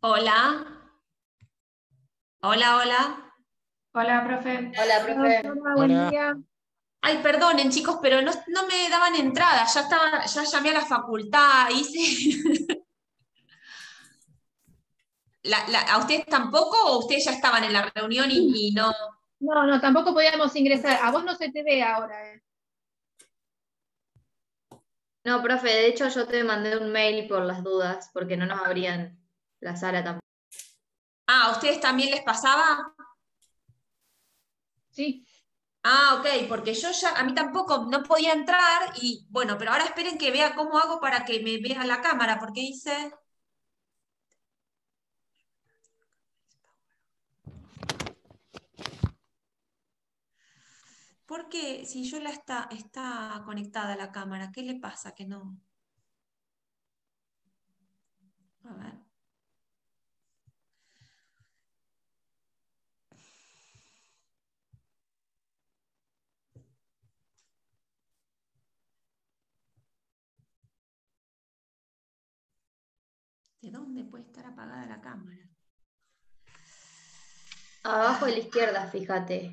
Hola, hola, hola. Hola, profe. Hola, profe. Doctora, buen Hola. día. Ay, perdonen, chicos, pero no me daban entrada. Ya llamé a la facultad, hice. ¿A ustedes tampoco o ustedes ya estaban en la reunión y no? No, tampoco podíamos ingresar. A vos no se te ve ahora. No, profe, de hecho yo te mandé un mail por las dudas, porque no nos abrían la sala tampoco. Ah, ¿a ustedes también les pasaba? Sí. Ah, ok, porque a mí tampoco no podía entrar y bueno, pero ahora esperen que vea cómo hago para que me vea la cámara, porque hice. Porque si yo está conectada la cámara, ¿qué le pasa que no? A ver. ¿De dónde puede estar apagada la cámara? Abajo a la izquierda, fíjate.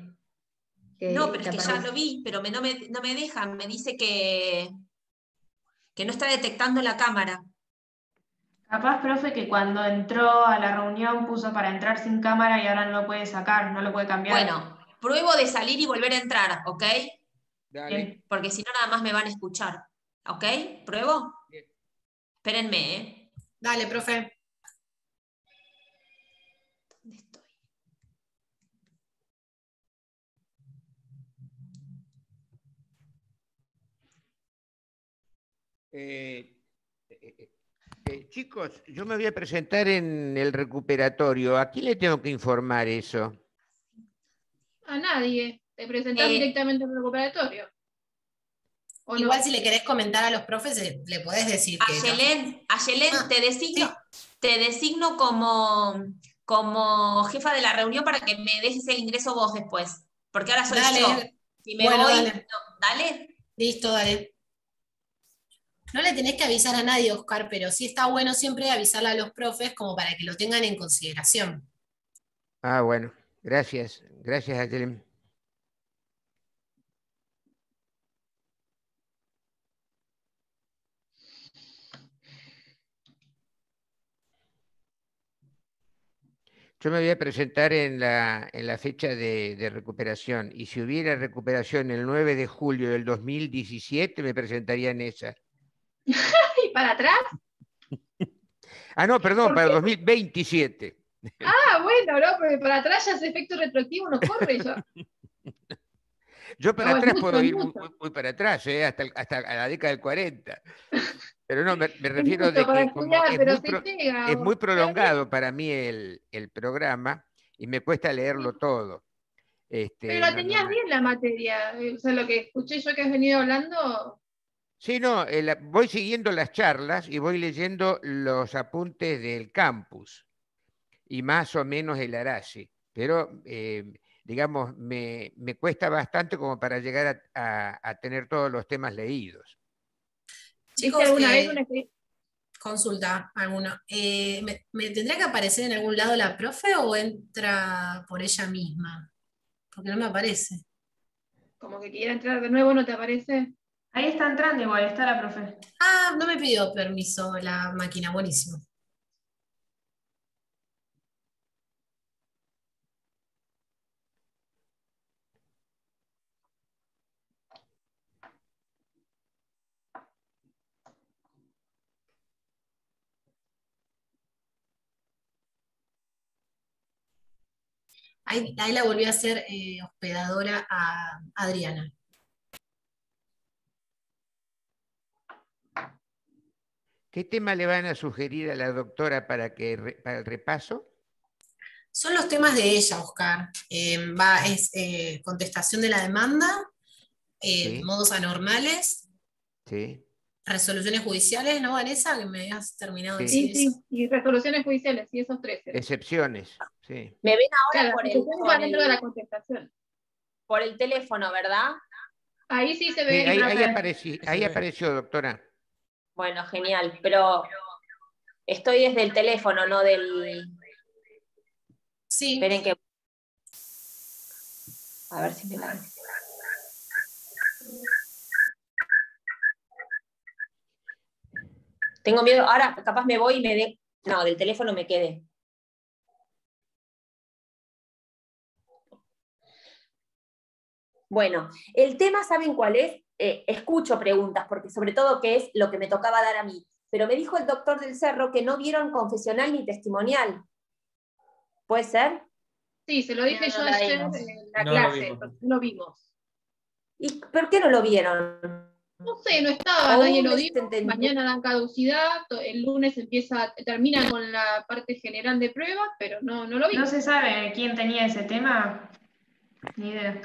No, pero es te que ya aparece. lo vi, pero no me dejan, me dice que no está detectando la cámara. Capaz, profe, que cuando entró a la reunión puso para entrar sin cámara y ahora no lo puede sacar, no lo puede cambiar. Bueno, pruebo de salir y volver a entrar, ¿ok? Dale. Bien. Porque si no, nada más me van a escuchar. ¿Ok? ¿Pruebo? Bien. Espérenme, ¿eh? Dale, profe. ¿Dónde estoy? Chicos, yo me voy a presentar en el recuperatorio. ¿A quién le tengo que informar eso? A nadie. Te presentás Eh, directamente al recuperatorio. ¿O Igual no? si le querés comentar a los profes, le podés decir que yo... Ayelén, Ah, sí. te designo como jefa de la reunión para que me dejes el ingreso vos después. Porque ahora soy yo. Dale. Si me Bueno, voy, dale. no, dale. Listo, dale. No le tenés que avisar a nadie, Oscar, pero sí está bueno siempre avisarle a los profes como para que lo tengan en consideración. Ah, bueno. Gracias. Gracias, Ayelen. Yo me voy a presentar en la fecha de recuperación. Y si hubiera recuperación el 9 de julio del 2017, me presentaría en esa. ¿Y para atrás? Ah, no, perdón, ¿Por para qué? 2027. Ah, bueno, no, porque para atrás ya ese efecto retroactivo nos corre ya. Yo para No, es atrás mucho, puedo es ir mucho. muy para atrás, hasta la década del 40. Pero no, me Es refiero mucho de para que como estudiar, pero se llega, es muy Oscar. prolongado para mí el programa y me cuesta leerlo todo. Pero la No, no, tenías bien la materia. O sea, lo que escuché yo que has venido hablando. sí, no, voy siguiendo las charlas y voy leyendo los apuntes del campus y más o menos el Arashi, pero digamos, me cuesta bastante como para llegar a tener todos los temas leídos. ¿Viste Chicos, alguna vez una consulta alguna. ¿Me tendrá que aparecer en algún lado la profe o entra por ella misma? Porque no me aparece. como que quiera entrar de nuevo, no te aparece? Ahí está entrando igual, está la profe. Ah, no me pidió permiso la máquina, buenísimo. Ahí la volví a hacer hospedadora a Adriana. ¿Qué tema le van a sugerir a la doctora para el repaso? Son los temas de ella, Oscar. Es contestación de la demanda, Sí, modos anormales, sí, resoluciones judiciales, ¿no, Vanessa? Que me habías terminado de sí. decir Sí, eso. sí, y resoluciones judiciales, y esos tres eran. Excepciones, sí. Me ven ahora Claro, las excepciones van dentro de la contestación. por el teléfono, ¿verdad? Ahí sí se Sí, ve, ahí profe. apareció, doctora. Bueno, genial, pero Estoy desde el teléfono, no del... Sí. Esperen que... A ver si me la... Tengo miedo, ahora capaz me voy y me dé... No, del teléfono me quedé. Bueno, el tema, ¿saben cuál es? Escucho preguntas, porque sobre todo qué es lo que me tocaba dar a mí. Pero me dijo el doctor del Cerro que no vieron confesional ni testimonial. ¿Puede ser? Sí, se lo dije No, yo no la ayer vimos. en la No lo clase, vimos. porque no lo vimos. ¿Y por qué no lo vieron? No sé, no estaba, O nadie un lo dijo. desentendimiento. Mañana dan caducidad, el lunes termina con la parte general de pruebas, pero no lo ¿No vimos. se sabe quién tenía ese tema? Ni idea.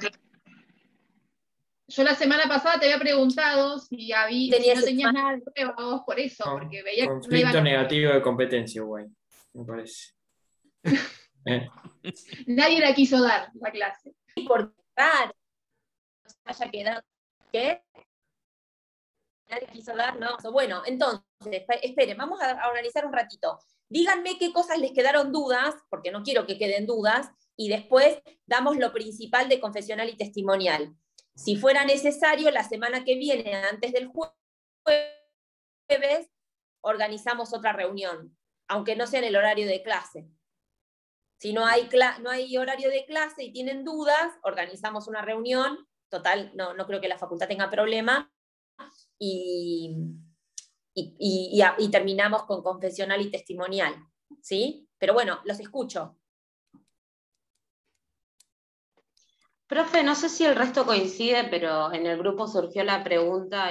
Yo la semana pasada te había preguntado si Tenías no tenías examen. nada de pruebas vos por eso, porque veía que no Conflicto iban negativo de competencia, güey, me parece. nadie la quiso dar, la clase. Por raro, no se haya quedado. ¿Qué? Nadie quiso dar, no. Bueno, entonces, esperen, vamos a organizar un ratito. Díganme qué cosas les quedaron dudas, porque no quiero que queden dudas, y después damos lo principal de confesional y testimonial. Si fuera necesario, la semana que viene, antes del jueves, organizamos otra reunión, aunque no sea en el horario de clase. Si no hay horario de clase y tienen dudas, organizamos una reunión. Total, no creo que la facultad tenga problema. Y terminamos con confesional y testimonial. ¿Sí? Pero bueno, los escucho. Profe, no sé si el resto coincide, pero en el grupo surgió la pregunta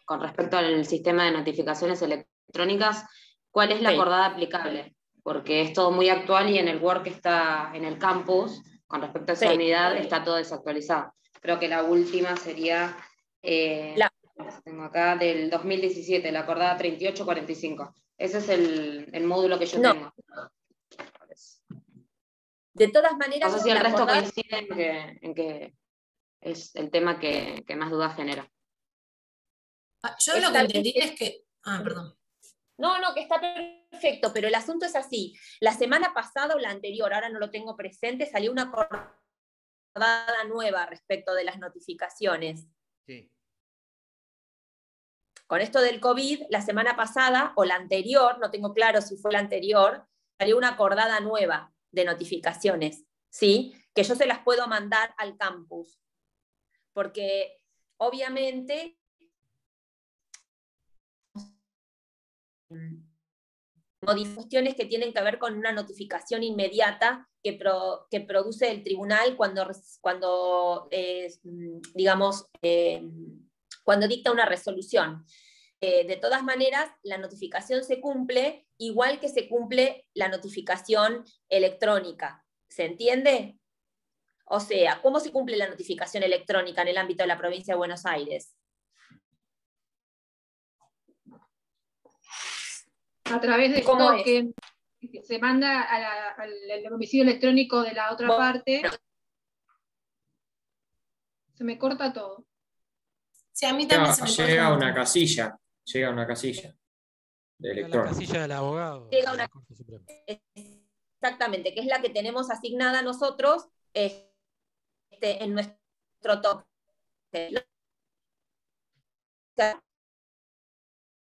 con respecto al sistema de notificaciones electrónicas, ¿cuál es la Sí. acordada aplicable? Porque es todo muy actual y en el Word que está en el campus, con respecto a esa Sí. unidad, está todo desactualizado. Creo que la última sería, tengo acá, del 2017, la acordada 3845. Ese es el módulo que yo No. tengo. De todas maneras, No sé si el la resto acordada- coincide en que es el tema que más dudas genera. Yo lo que Está entendí bien. es que... Ah, perdón. No, que está perfecto, pero el asunto es así. La semana pasada o la anterior, ahora no lo tengo presente, salió una acordada nueva respecto de las notificaciones. Sí. Con esto del COVID, la semana pasada o la anterior, no tengo claro si fue la anterior, salió una acordada nueva de notificaciones, ¿sí? Que yo se las puedo mandar al campus. Porque obviamente cuestiones que tienen que ver con una notificación inmediata que produce el tribunal cuando dicta una resolución. De todas maneras, la notificación se cumple igual que se cumple la notificación electrónica. ¿Se entiende? O sea, ¿cómo se cumple la notificación electrónica en el ámbito de la provincia de Buenos Aires? A través de ¿Cómo es? token, que se manda al domicilio electrónico de la otra Bueno. parte. Se me corta todo. Sí, a mí también se me corta Llega un una montón. casilla. Llega una casilla de A la electrónica. casilla del abogado. Llega de la una- Corte Suprema. Exactamente, que es la que tenemos asignada nosotros en nuestro toque.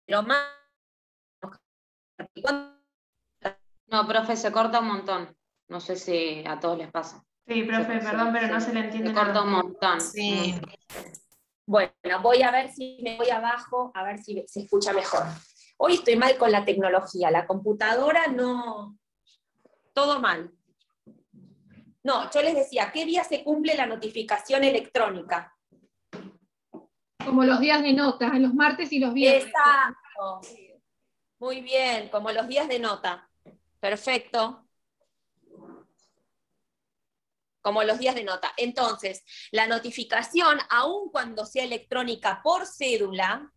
Lo más... No, profe, se corta un montón. No sé si a todos les pasa. Sí, profe, perdón, pero no se le entiende Se corta un nada. montón. Sí. Bueno, voy a ver si me voy abajo, a ver si se escucha mejor. Hoy estoy mal con la tecnología, la computadora no... Todo mal. No, yo les decía, ¿qué día se cumple la notificación electrónica? Como los días de nota, los martes y los viernes. Exacto. Muy bien, como los días de nota. Perfecto. Como los días de nota. Entonces, la notificación, aun cuando sea electrónica por cédula,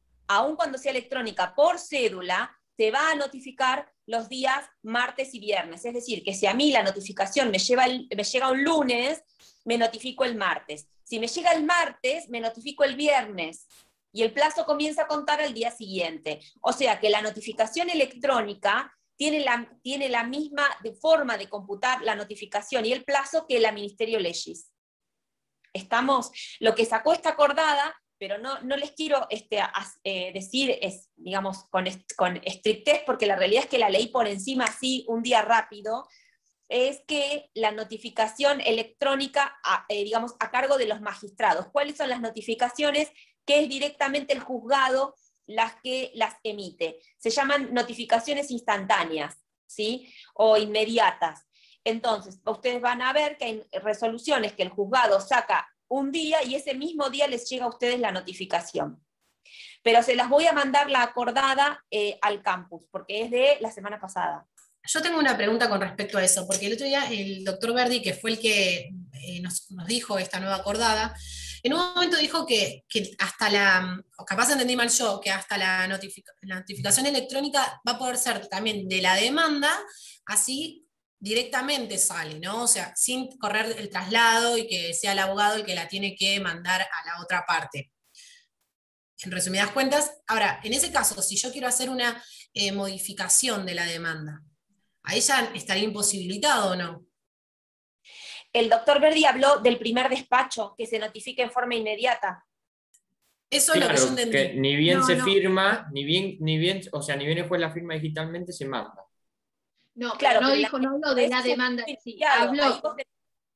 te va a notificar los días martes y viernes. Es decir, que si a mí la notificación me llega un lunes, me notifico el martes. Si me llega el martes, me notifico el viernes. y el plazo comienza a contar al día siguiente. O sea que la notificación electrónica tiene la misma forma de computar la notificación y el plazo que la Ministerio Legis. Estamos, lo que sacó esta acordada, pero no les quiero decir, digamos, con estrictez, porque la realidad es que la ley por encima, así, un día rápido, es que la notificación electrónica, digamos, a cargo de los magistrados. ¿Cuáles son las notificaciones? Que es directamente el juzgado las que las emite. Se llaman notificaciones instantáneas, ¿sí? O inmediatas. Entonces, ustedes van a ver que hay resoluciones que el juzgado saca un día y ese mismo día les llega a ustedes la notificación. Pero se las voy a mandar la acordada al campus, porque es de la semana pasada. Yo tengo una pregunta con respecto a eso, porque el otro día el doctor Verdi, que fue el que nos dijo esta nueva acordada, en un momento dijo que hasta o capaz entendí mal yo, que hasta la notificación electrónica va a poder ser también de la demanda, así directamente sale, ¿no? O sea, sin correr el traslado y que sea el abogado el que la tiene que mandar a la otra parte. En resumidas cuentas, ahora, en ese caso, si yo quiero hacer una modificación de la demanda, ¿ahí ya estaría imposibilitado o no? El doctor Verdi habló del primer despacho, que se notifique en forma inmediata. Eso es lo que yo entendí. Que ni bien se No. firma, ni bien, o sea, ni bien después la firma digitalmente se manda. No, Claro, no pero dijo, no habló de la demanda. Sí, Ahí habló.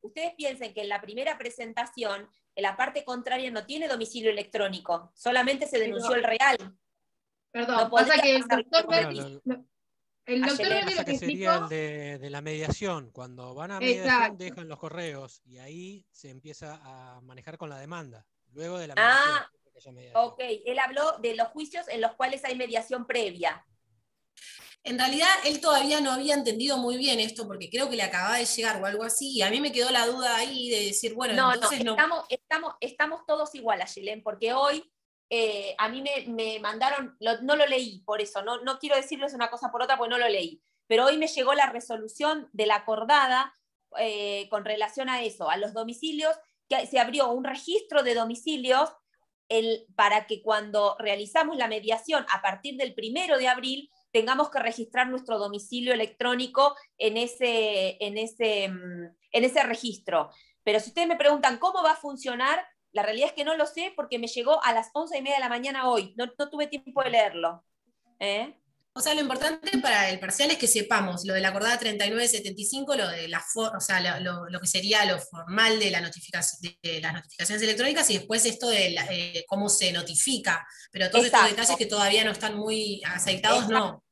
ustedes piensen que en la primera presentación, en la parte contraria no tiene domicilio electrónico, solamente se denunció el real. Perdón, No pasa podría que el pasar doctor por Verdi, el doctor Ayelén. Verdi Pasa lo que que sería explicó, el de la mediación. Cuando van a mediación exacto. dejan los correos y ahí se empieza a manejar con la demanda. Luego de la mediación. Ah, que haya mediación. ok. Él habló de los juicios en los cuales hay mediación previa. En realidad, él todavía no había entendido muy bien esto, porque creo que le acababa de llegar o algo así, y a mí me quedó la duda ahí de decir, bueno, No, entonces no. estamos todos igual, Ayelén, porque hoy a mí me mandaron, no lo leí, por eso, no quiero decirles una cosa por otra porque no lo leí, pero hoy me llegó la resolución de la acordada con relación a eso, a los domicilios, que se abrió un registro de domicilios para que cuando realizamos la mediación a partir del 1 de abril tengamos que registrar nuestro domicilio electrónico en ese registro. Pero si ustedes me preguntan cómo va a funcionar, la realidad es que no lo sé porque me llegó a las 11:30 de la mañana hoy. No tuve tiempo de leerlo. O sea, lo importante para el parcial es que sepamos lo de la acordada 3975, lo de o sea, lo que sería lo formal de las notificaciones electrónicas y después esto de cómo se notifica. Pero todos estos detalles que todavía no están muy aceitados, no.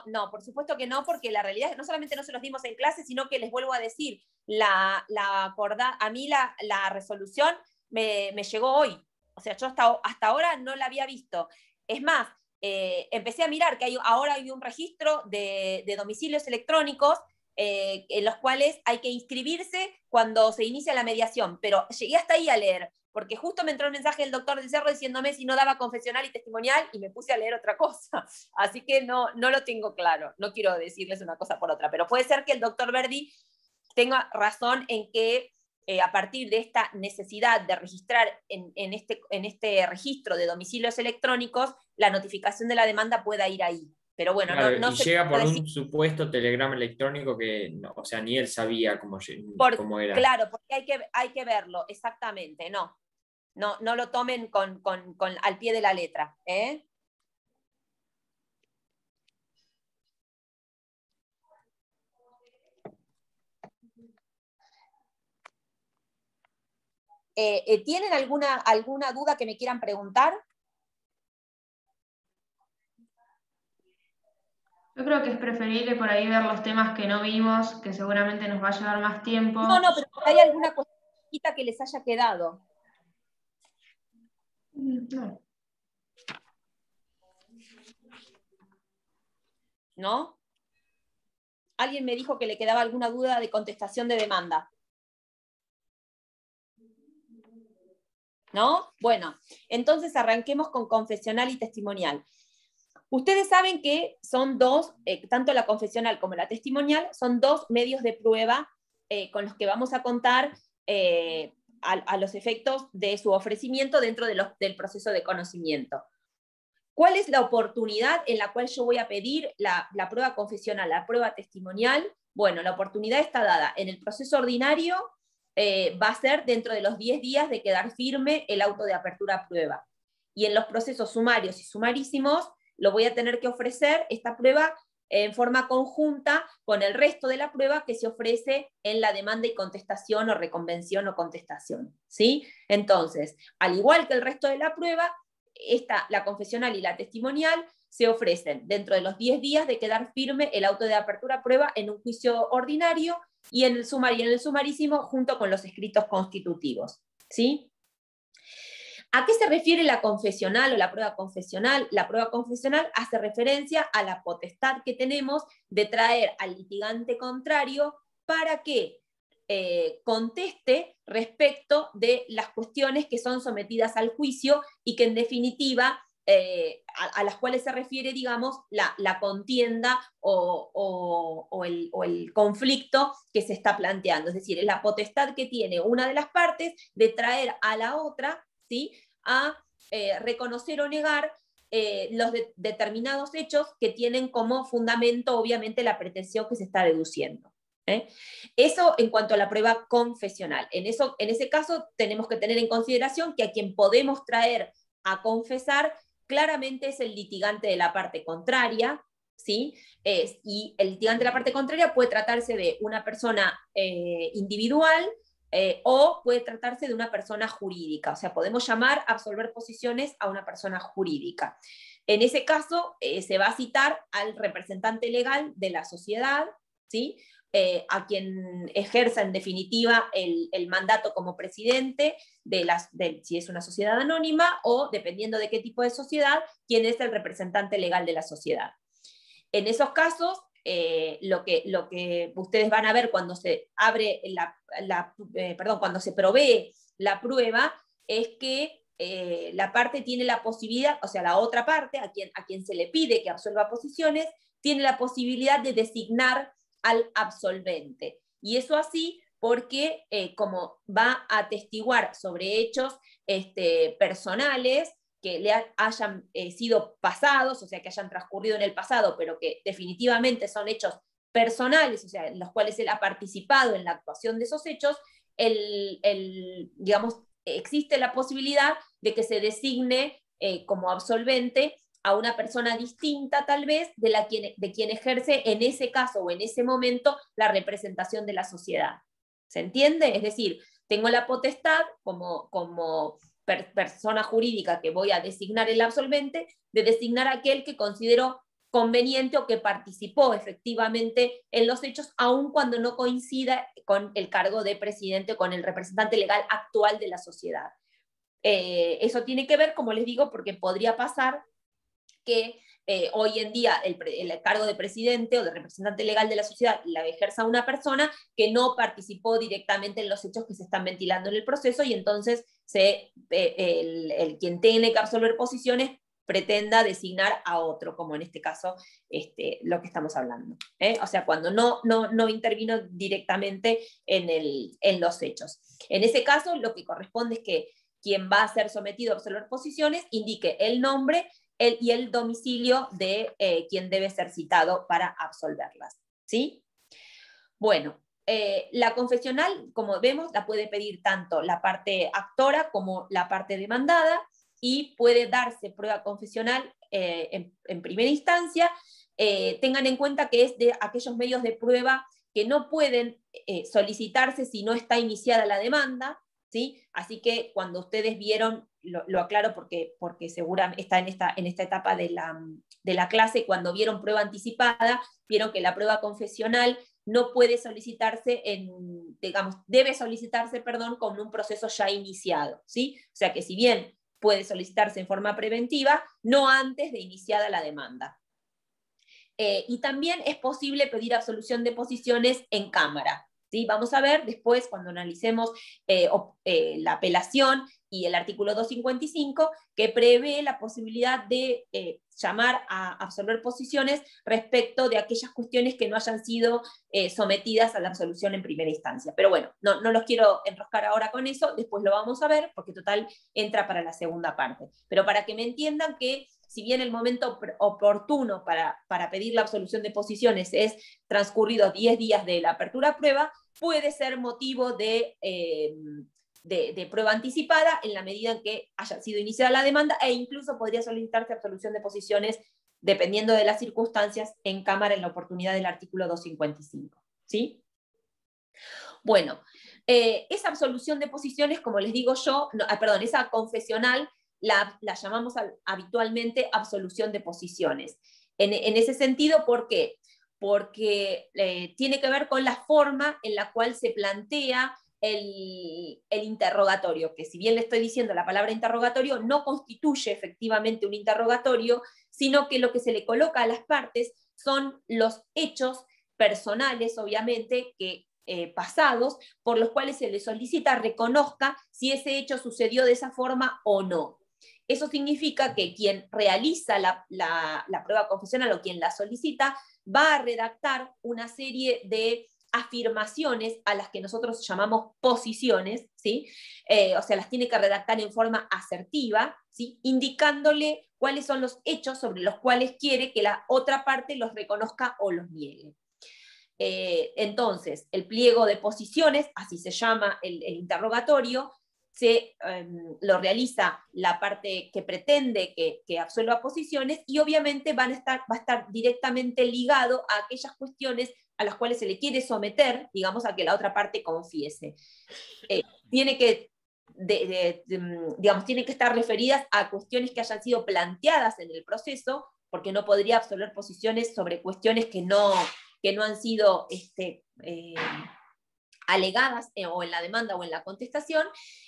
No, por supuesto que no, porque la realidad es que no solamente no se los dimos en clase, sino que les vuelvo a decir, a mí la resolución me llegó hoy. O sea, yo hasta ahora no la había visto. Es más, empecé a mirar que ahora hay un registro de domicilios electrónicos en los cuales hay que inscribirse cuando se inicia la mediación, pero llegué hasta ahí a leer, porque justo me entró un mensaje del doctor del Cerro diciéndome si no daba confesional y testimonial y me puse a leer otra cosa, así que no lo tengo claro, no quiero decirles una cosa por otra, pero puede ser que el doctor Verdi tenga razón en que a partir de esta necesidad de registrar en este registro de domicilios electrónicos, la notificación de la demanda pueda ir ahí. Pero bueno, claro, no y se llega por decir. un supuesto telegrama electrónico que, no, o sea, ni él sabía cómo era. Claro, porque hay que verlo, exactamente, no lo tomen al pie de la letra. ¿Tienen alguna duda que me quieran preguntar? Yo creo que es preferible por ahí ver los temas que no vimos, que seguramente nos va a llevar más tiempo. No, pero hay alguna cosita que les haya quedado. No. ¿No? Alguien me dijo que le quedaba alguna duda de contestación de demanda. ¿No? Bueno, entonces arranquemos con confesional y testimonial. Ustedes saben que son dos, tanto la confesional como la testimonial, son dos medios de prueba con los que vamos a contar a los efectos de su ofrecimiento dentro del proceso de conocimiento. ¿Cuál es la oportunidad en la cual yo voy a pedir la prueba confesional, la prueba testimonial? Bueno, la oportunidad está dada en el proceso ordinario, va a ser dentro de los 10 días de quedar firme el auto de apertura a prueba. Y en los procesos sumarios y sumarísimos, lo voy a tener que ofrecer esta prueba en forma conjunta con el resto de la prueba que se ofrece en la demanda y contestación o reconvención o contestación, ¿sí? Entonces, al igual que el resto de la prueba, la confesional y la testimonial se ofrecen dentro de los 10 días de quedar firme el auto de apertura a prueba en un juicio ordinario y en el sumario y en el sumarísimo junto con los escritos constitutivos, ¿sí? ¿A qué se refiere la confesional o la prueba confesional? La prueba confesional hace referencia a la potestad que tenemos de traer al litigante contrario para que conteste respecto de las cuestiones que son sometidas al juicio y que en definitiva a las cuales se refiere, digamos, la contienda o el conflicto que se está planteando. Es decir, es la potestad que tiene una de las partes de traer a la otra, ¿sí?, a reconocer o negar los determinados hechos que tienen como fundamento, obviamente, la pretensión que se está deduciendo. Eso en cuanto a la prueba confesional. En ese caso tenemos que tener en consideración que a quien podemos traer a confesar claramente es el litigante de la parte contraria, ¿sí? Y el litigante de la parte contraria puede tratarse de una persona individual o puede tratarse de una persona jurídica. O sea, podemos llamar a absolver posiciones a una persona jurídica. En ese caso se va a citar al representante legal de la sociedad, ¿sí?, a quien ejerza en definitiva el mandato como presidente si es una sociedad anónima o, dependiendo de qué tipo de sociedad, quién es el representante legal de la sociedad. En esos casos, lo que ustedes van a ver cuando se abre cuando se provee la prueba es que la parte tiene la posibilidad, o sea, la otra parte, a quien se le pide que absuelva posiciones, tiene la posibilidad de designar al absolvente. Y eso así porque como va a atestiguar sobre hechos personales que le hayan sido pasados, o sea, que hayan transcurrido en el pasado, pero que definitivamente son hechos personales, o sea, en los cuales él ha participado en la actuación de esos hechos, digamos, existe la posibilidad de que se designe como absolvente a una persona distinta tal vez de quien ejerce en ese caso o en ese momento la representación de la sociedad. ¿Se entiende? Es decir, tengo la potestad como persona jurídica que voy a designar el absolvente, de designar a aquel que considero conveniente o que participó efectivamente en los hechos, aun cuando no coincida con el cargo de presidente o con el representante legal actual de la sociedad. Eso tiene que ver, como les digo, porque podría pasar que hoy en día el cargo de presidente o de representante legal de la sociedad la ejerza una persona que no participó directamente en los hechos que se están ventilando en el proceso y entonces quien tiene que absolver posiciones pretenda designar a otro, como en este caso lo que estamos hablando. O sea, cuando no intervino directamente en los hechos. En ese caso, lo que corresponde es que quien va a ser sometido a absolver posiciones indique el nombre y el domicilio de quien debe ser citado para absolverlas, ¿sí? Bueno, la confesional, como vemos, la puede pedir tanto la parte actora como la parte demandada y puede darse prueba confesional en primera instancia. Tengan en cuenta que es de aquellos medios de prueba que no pueden solicitarse si no está iniciada la demanda, ¿sí? Así que cuando ustedes vieron, lo aclaro porque seguramente está en esta etapa de la clase, cuando vieron prueba anticipada, vieron que la prueba confesional no puede solicitarse debe solicitarse, con un proceso ya iniciado, ¿sí? O sea que si bien puede solicitarse en forma preventiva, no antes de iniciada la demanda. Y también es posible pedir absolución de posiciones en cámara, ¿sí? Vamos a ver después, cuando analicemos la apelación, y el artículo 255, que prevé la posibilidad de llamar a absolver posiciones respecto de aquellas cuestiones que no hayan sido sometidas a la absolución en primera instancia. Pero bueno, no los quiero enroscar ahora con eso, después lo vamos a ver, porque total entra para la segunda parte. Pero para que me entiendan que si bien el momento oportuno para pedir la absolución de posiciones es transcurridos 10 días de la apertura a prueba, puede ser motivo de prueba anticipada en la medida en que haya sido iniciada la demanda, e incluso podría solicitarse absolución de posiciones dependiendo de las circunstancias en cámara en la oportunidad del artículo 255. ¿Sí? Bueno, esa absolución de posiciones, como les digo yo, esa confesional la llamamos habitualmente absolución de posiciones. En ese sentido, ¿por qué? Porque tiene que ver con la forma en la cual se plantea el interrogatorio, que si bien le estoy diciendo la palabra interrogatorio, no constituye efectivamente un interrogatorio, sino que lo que se le coloca a las partes son los hechos personales, obviamente, pasados, por los cuales se le solicita reconozca si ese hecho sucedió de esa forma o no. Eso significa que quien realiza la prueba confesional o quien la solicita va a redactar una serie de afirmaciones a las que nosotros llamamos posiciones, ¿sí? O sea, las tiene que redactar en forma asertiva, ¿sí? Indicándole cuáles son los hechos sobre los cuales quiere que la otra parte los reconozca o los niegue. Entonces, el pliego de posiciones, así se llama el interrogatorio, lo realiza la parte que pretende que absuelva posiciones, y obviamente va a estar directamente ligado a aquellas cuestiones a las cuales se le quiere someter, digamos, a que la otra parte confiese. Tiene que estar referidas a cuestiones que hayan sido planteadas en el proceso, porque no podría absolver posiciones sobre cuestiones que no han sido alegadas o en la demanda o en la contestación,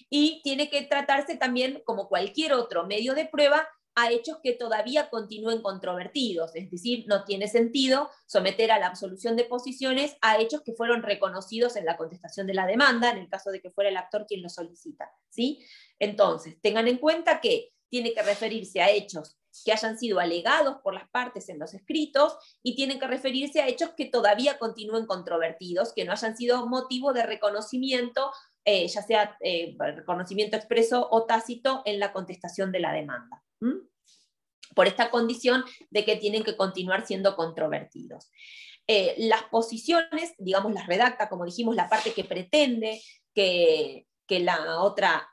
y tiene que tratarse también, como cualquier otro medio de prueba, a hechos que todavía continúen controvertidos, es decir, no tiene sentido someter a la absolución de posiciones a hechos que fueron reconocidos en la contestación de la demanda, en el caso de que fuera el actor quien lo solicita, ¿sí? Entonces, tengan en cuenta que tiene que referirse a hechos que hayan sido alegados por las partes en los escritos, y tienen que referirse a hechos que todavía continúen controvertidos, que no hayan sido motivo de reconocimiento, ya sea reconocimiento expreso o tácito en la contestación de la demanda. Por esta condición de que tienen que continuar siendo controvertidos. Las posiciones, digamos, las redacta, como dijimos, la parte que pretende que la otra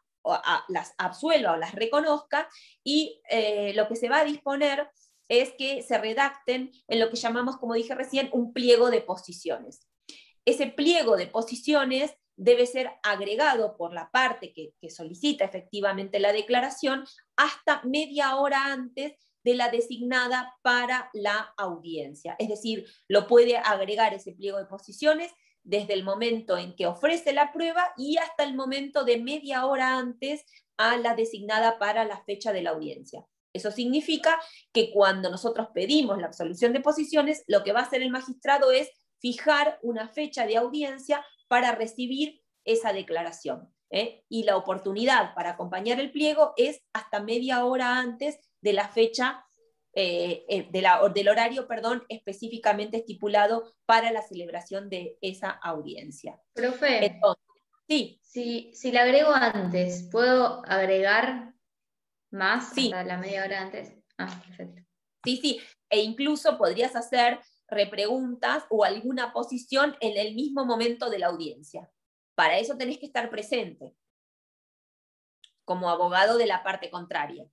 las absuelva o las reconozca, y lo que se va a disponer es que se redacten en lo que llamamos, como dije recién, un pliego de posiciones. Ese pliego de posiciones debe ser agregado por la parte que solicita efectivamente la declaración hasta media hora antes de la designada para la audiencia. Es decir, lo puede agregar ese pliego de posiciones desde el momento en que ofrece la prueba y hasta el momento de media hora antes a la designada para la fecha de la audiencia. Eso significa que cuando nosotros pedimos la absolución de posiciones, lo que va a hacer el magistrado es fijar una fecha de audiencia para recibir esa declaración. Y la oportunidad para acompañar el pliego es hasta media hora antes de la fecha, del horario, específicamente estipulado para la celebración de esa audiencia. Profe, entonces, sí. Si la agrego antes, ¿puedo agregar más sí. hasta la media hora antes? Ah, perfecto. Sí, e incluso podrías hacer repreguntas o alguna posición en el mismo momento de la audiencia. Para eso tenés que estar presente como abogado de la parte contraria,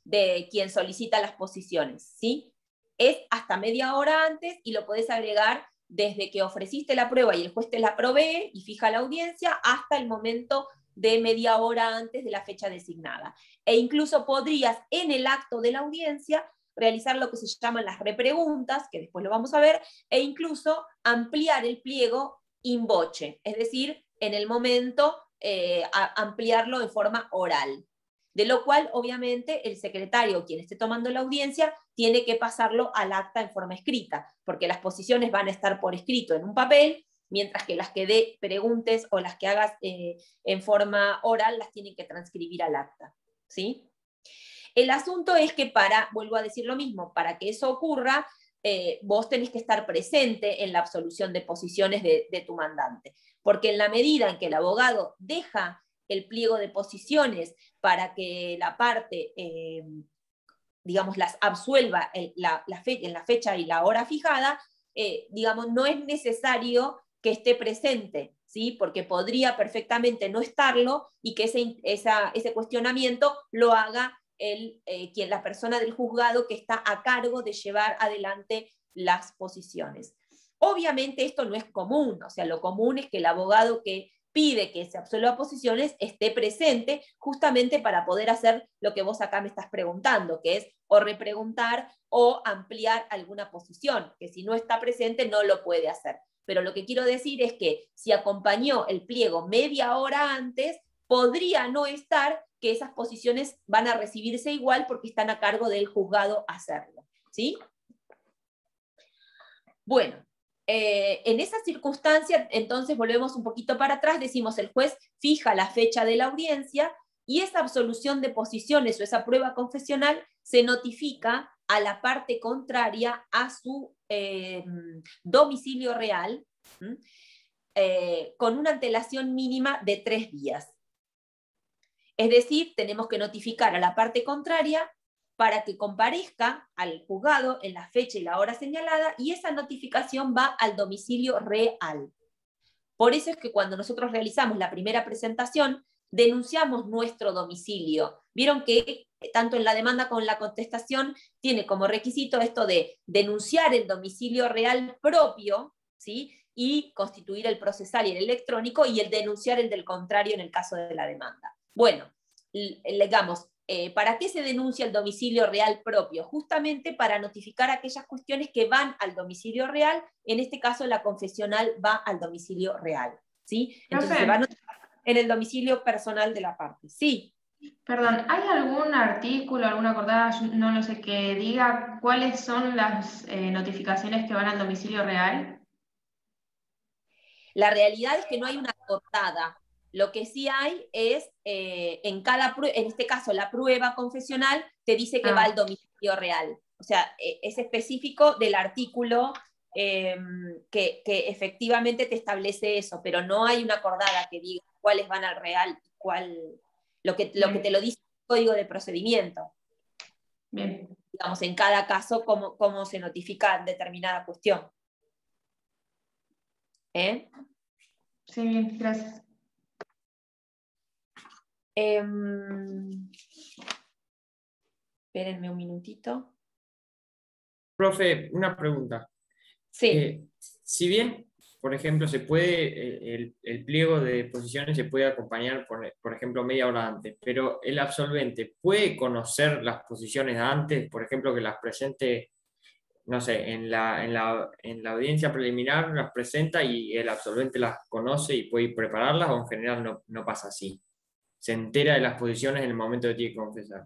de quien solicita las posiciones, ¿sí? Es hasta media hora antes, y lo podés agregar desde que ofreciste la prueba y el juez te la provee y fija la audiencia hasta el momento de media hora antes de la fecha designada. E incluso podrías, en el acto de la audiencia, realizar lo que se llaman las repreguntas, que después lo vamos a ver, e incluso ampliar el pliego in voce, es decir, en el momento ampliarlo en forma oral. De lo cual, obviamente, el secretario, quien esté tomando la audiencia, tiene que pasarlo al acta en forma escrita, porque las posiciones van a estar por escrito en un papel, mientras que las que preguntes o las que hagas en forma oral las tienen que transcribir al acta, ¿sí? El asunto es que vuelvo a decir lo mismo, para que eso ocurra, vos tenés que estar presente en la absolución de posiciones de tu mandante, porque en la medida en que el abogado deja el pliego de posiciones para que la parte, digamos, las absuelva en la fecha y la hora fijada, digamos, no es necesario que esté presente, ¿sí? Porque podría perfectamente no estarlo y que ese cuestionamiento lo haga la persona del juzgado que está a cargo de llevar adelante las posiciones. Obviamente esto no es común, o sea, lo común es que el abogado que pide que se absuelva posiciones esté presente justamente para poder hacer lo que vos acá me estás preguntando, que es o repreguntar o ampliar alguna posición, que si no está presente no lo puede hacer. Pero lo que quiero decir es que si acompañó el pliego media hora antes, podría no estar, que esas posiciones van a recibirse igual porque están a cargo del juzgado hacerlo, ¿sí? Bueno, en esa circunstancia, entonces volvemos un poquito para atrás, decimos el juez fija la fecha de la audiencia y esa absolución de posiciones o esa prueba confesional se notifica a la parte contraria a su domicilio real, con una antelación mínima de 3 días. Es decir, tenemos que notificar a la parte contraria para que comparezca al juzgado en la fecha y la hora señalada, y esa notificación va al domicilio real. Por eso es que cuando nosotros realizamos la primera presentación, denunciamos nuestro domicilio. Vieron que tanto en la demanda como en la contestación tiene como requisito esto de denunciar el domicilio real propio, ¿sí? Y constituir el procesal y el electrónico, y el denunciar el del contrario en el caso de la demanda. Bueno, digamos, ¿para qué se denuncia el domicilio real propio? Justamente para notificar aquellas cuestiones que van al domicilio real, en este caso la confesional va al domicilio real, ¿sí? Entonces se va a notificar en el domicilio personal de la parte. Sí. Perdón, ¿hay algún artículo, alguna acordada, no lo sé, que diga cuáles son las notificaciones que van al domicilio real? La realidad es que no hay una acordada. Lo que sí hay es, en este caso, la prueba confesional te dice que va al domicilio real. O sea, es específico del artículo que efectivamente te establece eso, pero no hay una acordada que diga cuáles van al real y lo que te lo dice el código de procedimiento. Bien. Digamos, en cada caso, cómo se notifica determinada cuestión. Sí, bien, gracias. Espérenme un minutito. Profe, una pregunta. Sí. Si bien, por ejemplo, se puede, el pliego de posiciones se puede acompañar, por ejemplo, media hora antes, pero el absolvente puede conocer las posiciones antes, por ejemplo, que las presente, no sé, en la audiencia preliminar las presenta y el absolvente las conoce y puede prepararlas, o en general no pasa así. Se entera de las posiciones en el momento que tiene que confesar.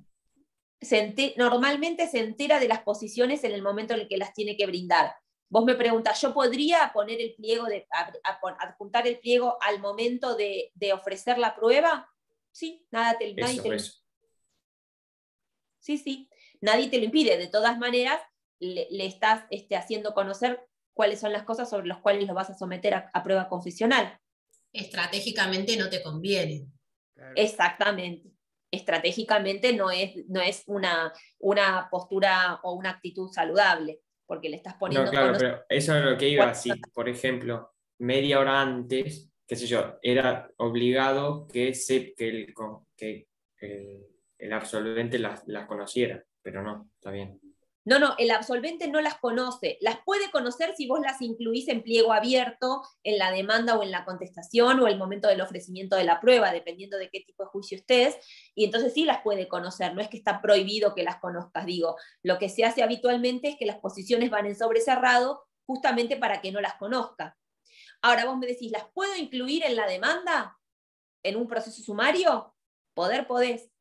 Normalmente se entera de las posiciones en el momento en el que las tiene que brindar. Vos me preguntás, ¿yo podría poner el pliego, adjuntar el pliego al momento de ofrecer la prueba? Sí, nadie te lo impide. Sí, nadie te lo impide. De todas maneras, le estás haciendo conocer cuáles son las cosas sobre las cuales lo vas a someter a prueba confesional. Estratégicamente no te conviene. Claro. Exactamente. Estratégicamente no es una postura o una actitud saludable, porque le estás poniendo... No, claro, pero eso es lo que iba así. Por ejemplo, media hora antes, qué sé yo, era obligado que el absolvente las conociera, pero no, está bien. No, el absolvente no las conoce. Las puede conocer si vos las incluís en pliego abierto, en la demanda o en la contestación, o el momento del ofrecimiento de la prueba, dependiendo de qué tipo de juicio estés, y entonces sí las puede conocer. No es que está prohibido que las conozcas, digo. Lo que se hace habitualmente es que las posiciones van en sobre cerrado justamente para que no las conozca. Ahora vos me decís, ¿las puedo incluir en la demanda? ¿En un proceso sumario? Podés.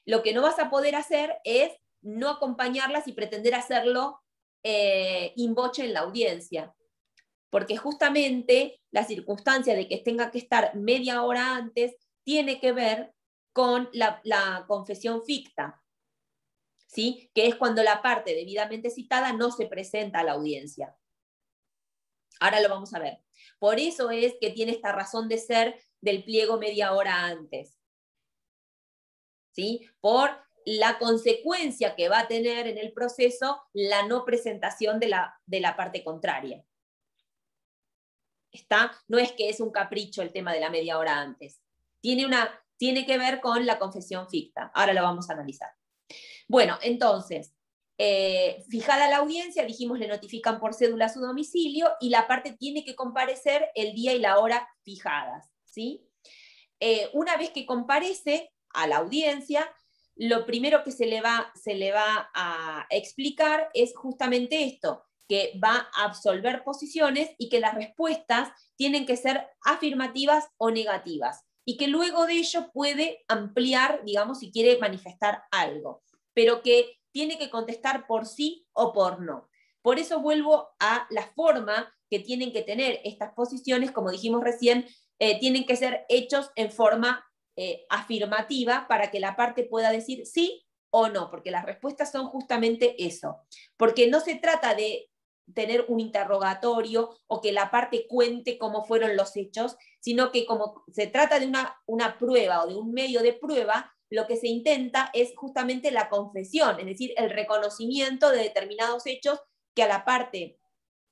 Lo que no vas a poder hacer es no acompañarlas y pretender hacerlo in voce en la audiencia. porque justamente la circunstancia de que tenga que estar media hora antes tiene que ver con la confesión ficta, ¿sí? Que es cuando la parte debidamente citada no se presenta a la audiencia. Ahora lo vamos a ver. Por eso es que tiene esta razón de ser del pliego media hora antes, ¿sí? Por la consecuencia que va a tener en el proceso la no presentación de la parte contraria. No es que es un capricho el tema de la media hora antes. Tiene que ver con la confesión ficta. Ahora lo vamos a analizar. Bueno, entonces, fijada la audiencia, dijimos, le notifican por cédula su domicilio y la parte tiene que comparecer el día y la hora fijadas, ¿sí? Una vez que comparece a la audiencia, lo primero que se le va a explicar es justamente esto, que va a absolver posiciones y que las respuestas tienen que ser afirmativas o negativas, y que luego de ello puede ampliar, digamos, si quiere manifestar algo, pero que tiene que contestar por sí o por no. Por eso vuelvo a la forma que tienen que tener estas posiciones, como dijimos recién, tienen que ser hechos en forma afirmativa para que la parte pueda decir sí o no, porque las respuestas son justamente eso. Porque no se trata de tener un interrogatorio o que la parte cuente cómo fueron los hechos, sino que como se trata de una prueba o de un medio de prueba, lo que se intenta es justamente la confesión, es decir, el reconocimiento de determinados hechos que a la parte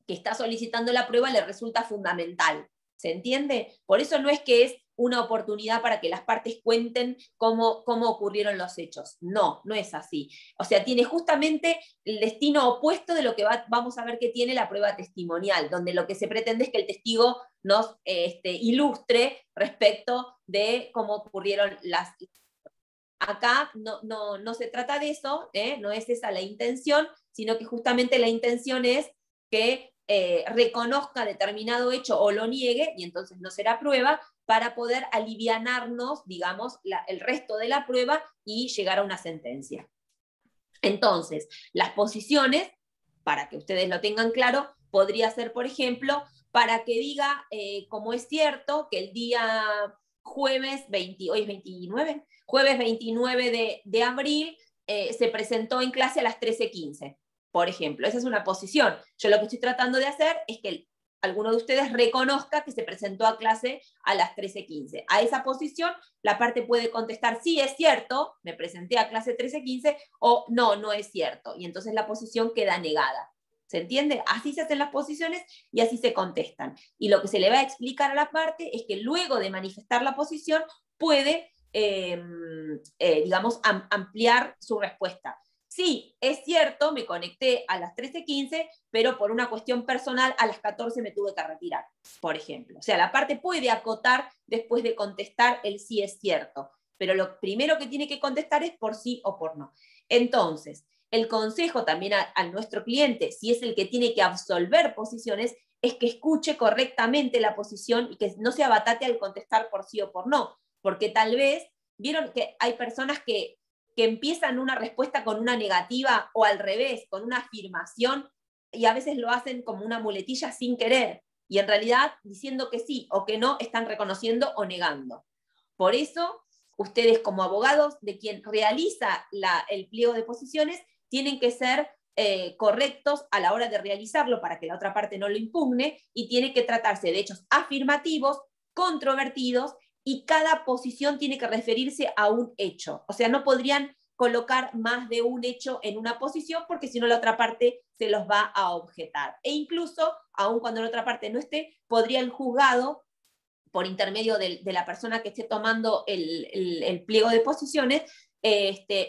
que está solicitando la prueba le resulta fundamental. ¿Se entiende? Por eso no es que es una oportunidad para que las partes cuenten cómo ocurrieron los hechos. No, no es así. O sea, tiene justamente el destino opuesto de lo que vamos a ver que tiene la prueba testimonial, donde lo que se pretende es que el testigo nos ilustre respecto de cómo ocurrieron las... Acá no se trata de eso, no es esa la intención, sino que justamente la intención es que reconozca determinado hecho o lo niegue, y entonces no será prueba, para poder alivianarnos, digamos, el resto de la prueba y llegar a una sentencia. Entonces, las posiciones, para que ustedes lo tengan claro, podría ser, por ejemplo, para que diga, como es cierto, que el día jueves 20, hoy es 29, jueves 29 de abril se presentó en clase a las 13:15. Por ejemplo, esa es una posición. Yo lo que estoy tratando de hacer es que alguno de ustedes reconozca que se presentó a clase a las 13:15. A esa posición, la parte puede contestar, sí, es cierto, me presenté a clase 13:15, o no, no es cierto. Y entonces la posición queda negada. ¿Se entiende? Así se hacen las posiciones y así se contestan. Y lo que se le va a explicar a la parte es que luego de manifestar la posición puede, digamos, ampliar su respuesta. Sí, es cierto, me conecté a las 13:15, pero por una cuestión personal a las 14 me tuve que retirar, por ejemplo. O sea, la parte puede acotar después de contestar el sí es cierto, pero lo primero que tiene que contestar es por sí o por no. Entonces, el consejo también a nuestro cliente, si es el que tiene que absolver posiciones, es que escuche correctamente la posición y que no se abatate al contestar por sí o por no, porque tal vez, vieron que hay personas que empiezan una respuesta con una negativa o al revés, con una afirmación, y a veces lo hacen como una muletilla sin querer, y en realidad diciendo que sí o que no están reconociendo o negando. Por eso, ustedes como abogados de quien realiza el pliego de posiciones tienen que ser correctos a la hora de realizarlo para que la otra parte no lo impugne, y tiene que tratarse de hechos afirmativos, controvertidos, y cada posición tiene que referirse a un hecho. O sea, no podrían colocar más de un hecho en una posición porque si no la otra parte se los va a objetar. E incluso, aun cuando la otra parte no esté, podría el juzgado, por intermedio de la persona que esté tomando el pliego de posiciones,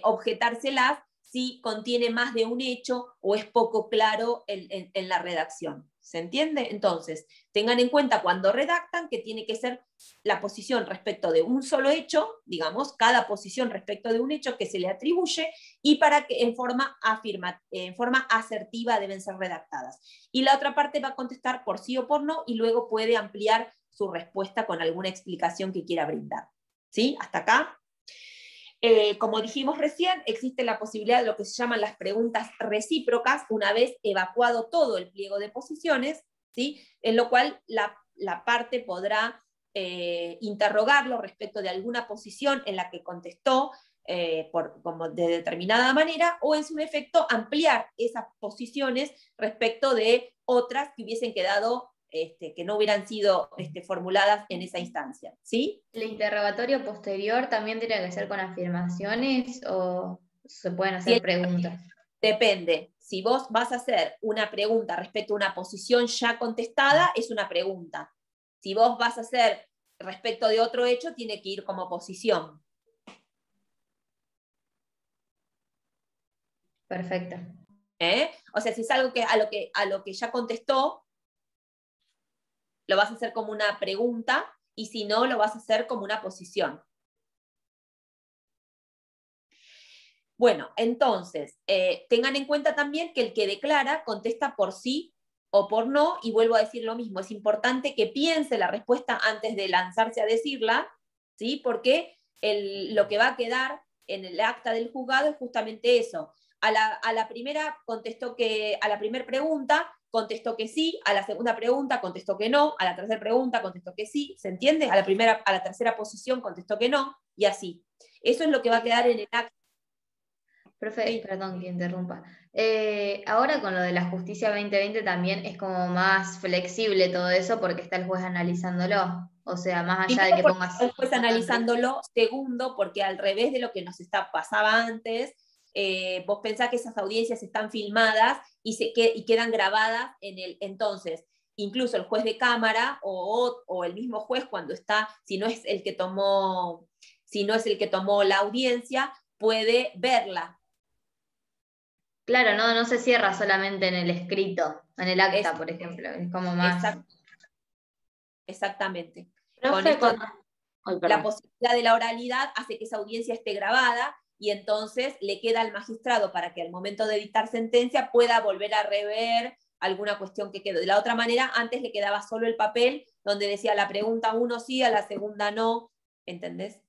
objetárselas si contiene más de un hecho o es poco claro en la redacción. ¿Se entiende? Entonces, tengan en cuenta cuando redactan que tiene que ser la posición respecto de un solo hecho, digamos, cada posición respecto de un hecho que se le atribuye, y para que en forma asertiva deben ser redactadas. Y la otra parte va a contestar por sí o por no, y luego puede ampliar su respuesta con alguna explicación que quiera brindar. ¿Sí? ¿Hasta acá? Como dijimos recién, existe la posibilidad de lo que se llaman las preguntas recíprocas, una vez evacuado todo el pliego de posiciones, ¿sí? En lo cual la parte podrá interrogarlo respecto de alguna posición en la que contestó como de determinada manera, o en su defecto ampliar esas posiciones respecto de otras que hubiesen quedado, que no hubieran sido formuladas en esa instancia, ¿sí? ¿El interrogatorio posterior también tiene que ser con afirmaciones o se pueden hacer preguntas? Depende. Si vos vas a hacer una pregunta respecto a una posición ya contestada, es una pregunta. Si vos vas a hacer respecto de otro hecho, tiene que ir como posición. Perfecto. O sea, si es algo que a lo que ya contestó, lo vas a hacer como una pregunta, y si no, lo vas a hacer como una posición. Bueno, entonces, tengan en cuenta también que el que declara contesta por sí o por no, y vuelvo a decir lo mismo, es importante que piense la respuesta antes de lanzarse a decirla, ¿sí? Porque lo que va a quedar en el acta del juzgado es justamente eso. A la primera pregunta contestó que sí, a la segunda pregunta contestó que no, a la tercera pregunta contestó que sí, ¿se entiende? A la tercera posición contestó que no, y así. Eso es lo que va a quedar en el acta. Profe, Sí. perdón que interrumpa. Ahora con lo de la justicia 2020 también es como más flexible todo eso porque está el juez analizándolo. O sea, más allá de que pongas... El juez analizándolo. Segundo, porque al revés de lo que pasaba antes, vos pensás que esas audiencias están filmadas y quedan grabadas entonces, incluso el juez de cámara o el mismo juez cuando está, si no es el que tomó la audiencia, puede verla. Claro, no se cierra solamente en el escrito, en el acta, por ejemplo, es como más... Exactamente. Profe, Con esto, la posibilidad de la oralidad hace que esa audiencia esté grabada, y entonces le queda al magistrado para que al momento de dictar sentencia pueda volver a rever alguna cuestión que quedó. De la otra manera, antes le quedaba solo el papel donde decía la pregunta 1 sí, a la segunda no, ¿entendés?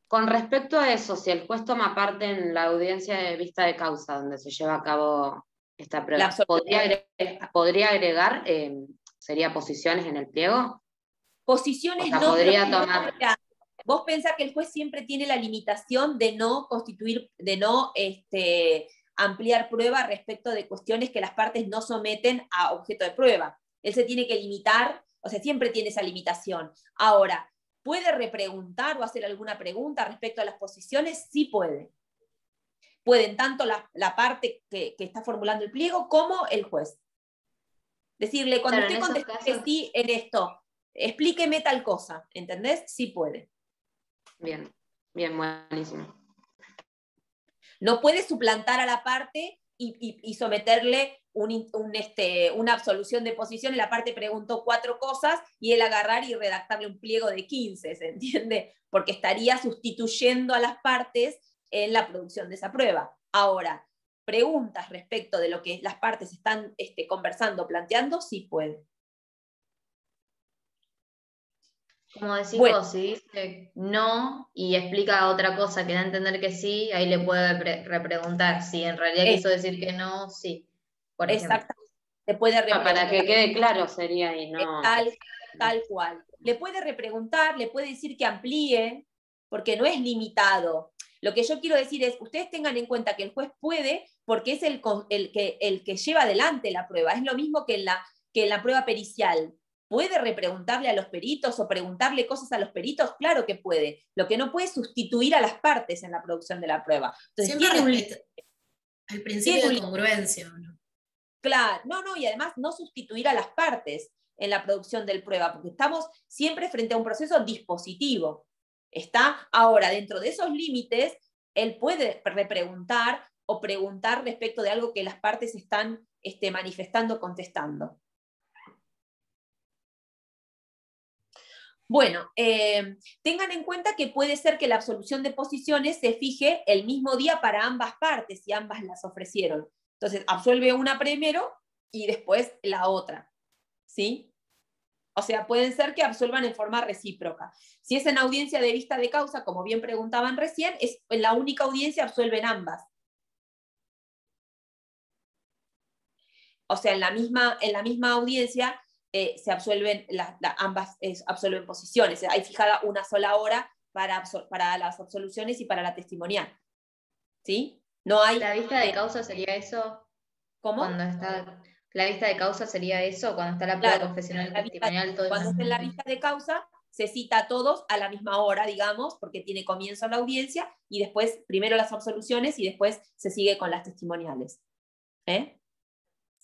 Con respecto a eso, si el juez toma parte en la audiencia de vista de causa donde se lleva a cabo esta prueba, ¿podría agregar, sería posiciones en el pliego? Posiciones o sea, no, podría pero tomar... vos pensás que el juez siempre tiene la limitación de no ampliar prueba respecto de cuestiones que las partes no someten a objeto de prueba. Él se tiene que limitar, o sea, siempre tiene esa limitación. Ahora, ¿puede repreguntar o hacer alguna pregunta respecto a las posiciones? Sí puede. Pueden tanto la parte que está formulando el pliego como el juez. Decirle, cuando usted conteste que sí en esto, explíqueme tal cosa, ¿entendés? Sí puede. Bien, buenísimo. No puede suplantar a la parte y someterle una absolución de posición, y la parte preguntó 4 cosas y él agarrar y redactarle un pliego de 15, ¿se entiende? Porque estaría sustituyendo a las partes en la producción de esa prueba. Ahora, preguntas respecto de lo que las partes están conversando, planteando, sí puede. Como decís vos, si dice no y explica otra cosa que da a entender que sí, ahí le puede repreguntar. Si en realidad quiso decir que no, sí. Por ejemplo. Exactamente. Le puede repreguntar. Para que quede claro sería y no... Tal cual. Le puede repreguntar, le puede decir que amplíe, porque no es limitado. Lo que yo quiero decir es, ustedes tengan en cuenta que el juez puede, porque es el que lleva adelante la prueba. Es lo mismo que en la prueba pericial. ¿Puede repreguntarle a los peritos o preguntarle cosas a los peritos? Claro que puede. Lo que no puede es sustituir a las partes en la producción de la prueba. Entonces, siempre el principio de congruencia, ¿no? Claro, no, y además no sustituir a las partes en la producción del prueba, porque estamos siempre frente a un proceso dispositivo. Está ahora dentro de esos límites, él puede repreguntar o preguntar respecto de algo que las partes están manifestando, contestando. Bueno, tengan en cuenta que puede ser que la absolución de posiciones se fije el mismo día para ambas partes, si ambas las ofrecieron. Entonces, absuelve una primero y después la otra, ¿sí? O sea, pueden ser que absuelvan en forma recíproca. Si es en audiencia de vista de causa, como bien preguntaban recién, es en la única audiencia absuelven ambas. o sea, en la misma audiencia se absuelven, ambas absuelven posiciones. Hay fijada una sola hora para las absoluciones y para la testimonial. ¿Sí? No hay... ¿La vista de causa sería eso? ¿Cómo? La vista de causa sería eso, cuando está la prueba confesional, testimonial, todo eso. Cuando está en la vista de causa, se cita a todos a la misma hora, digamos, porque tiene comienzo la audiencia, y después, primero las absoluciones, y después se sigue con las testimoniales.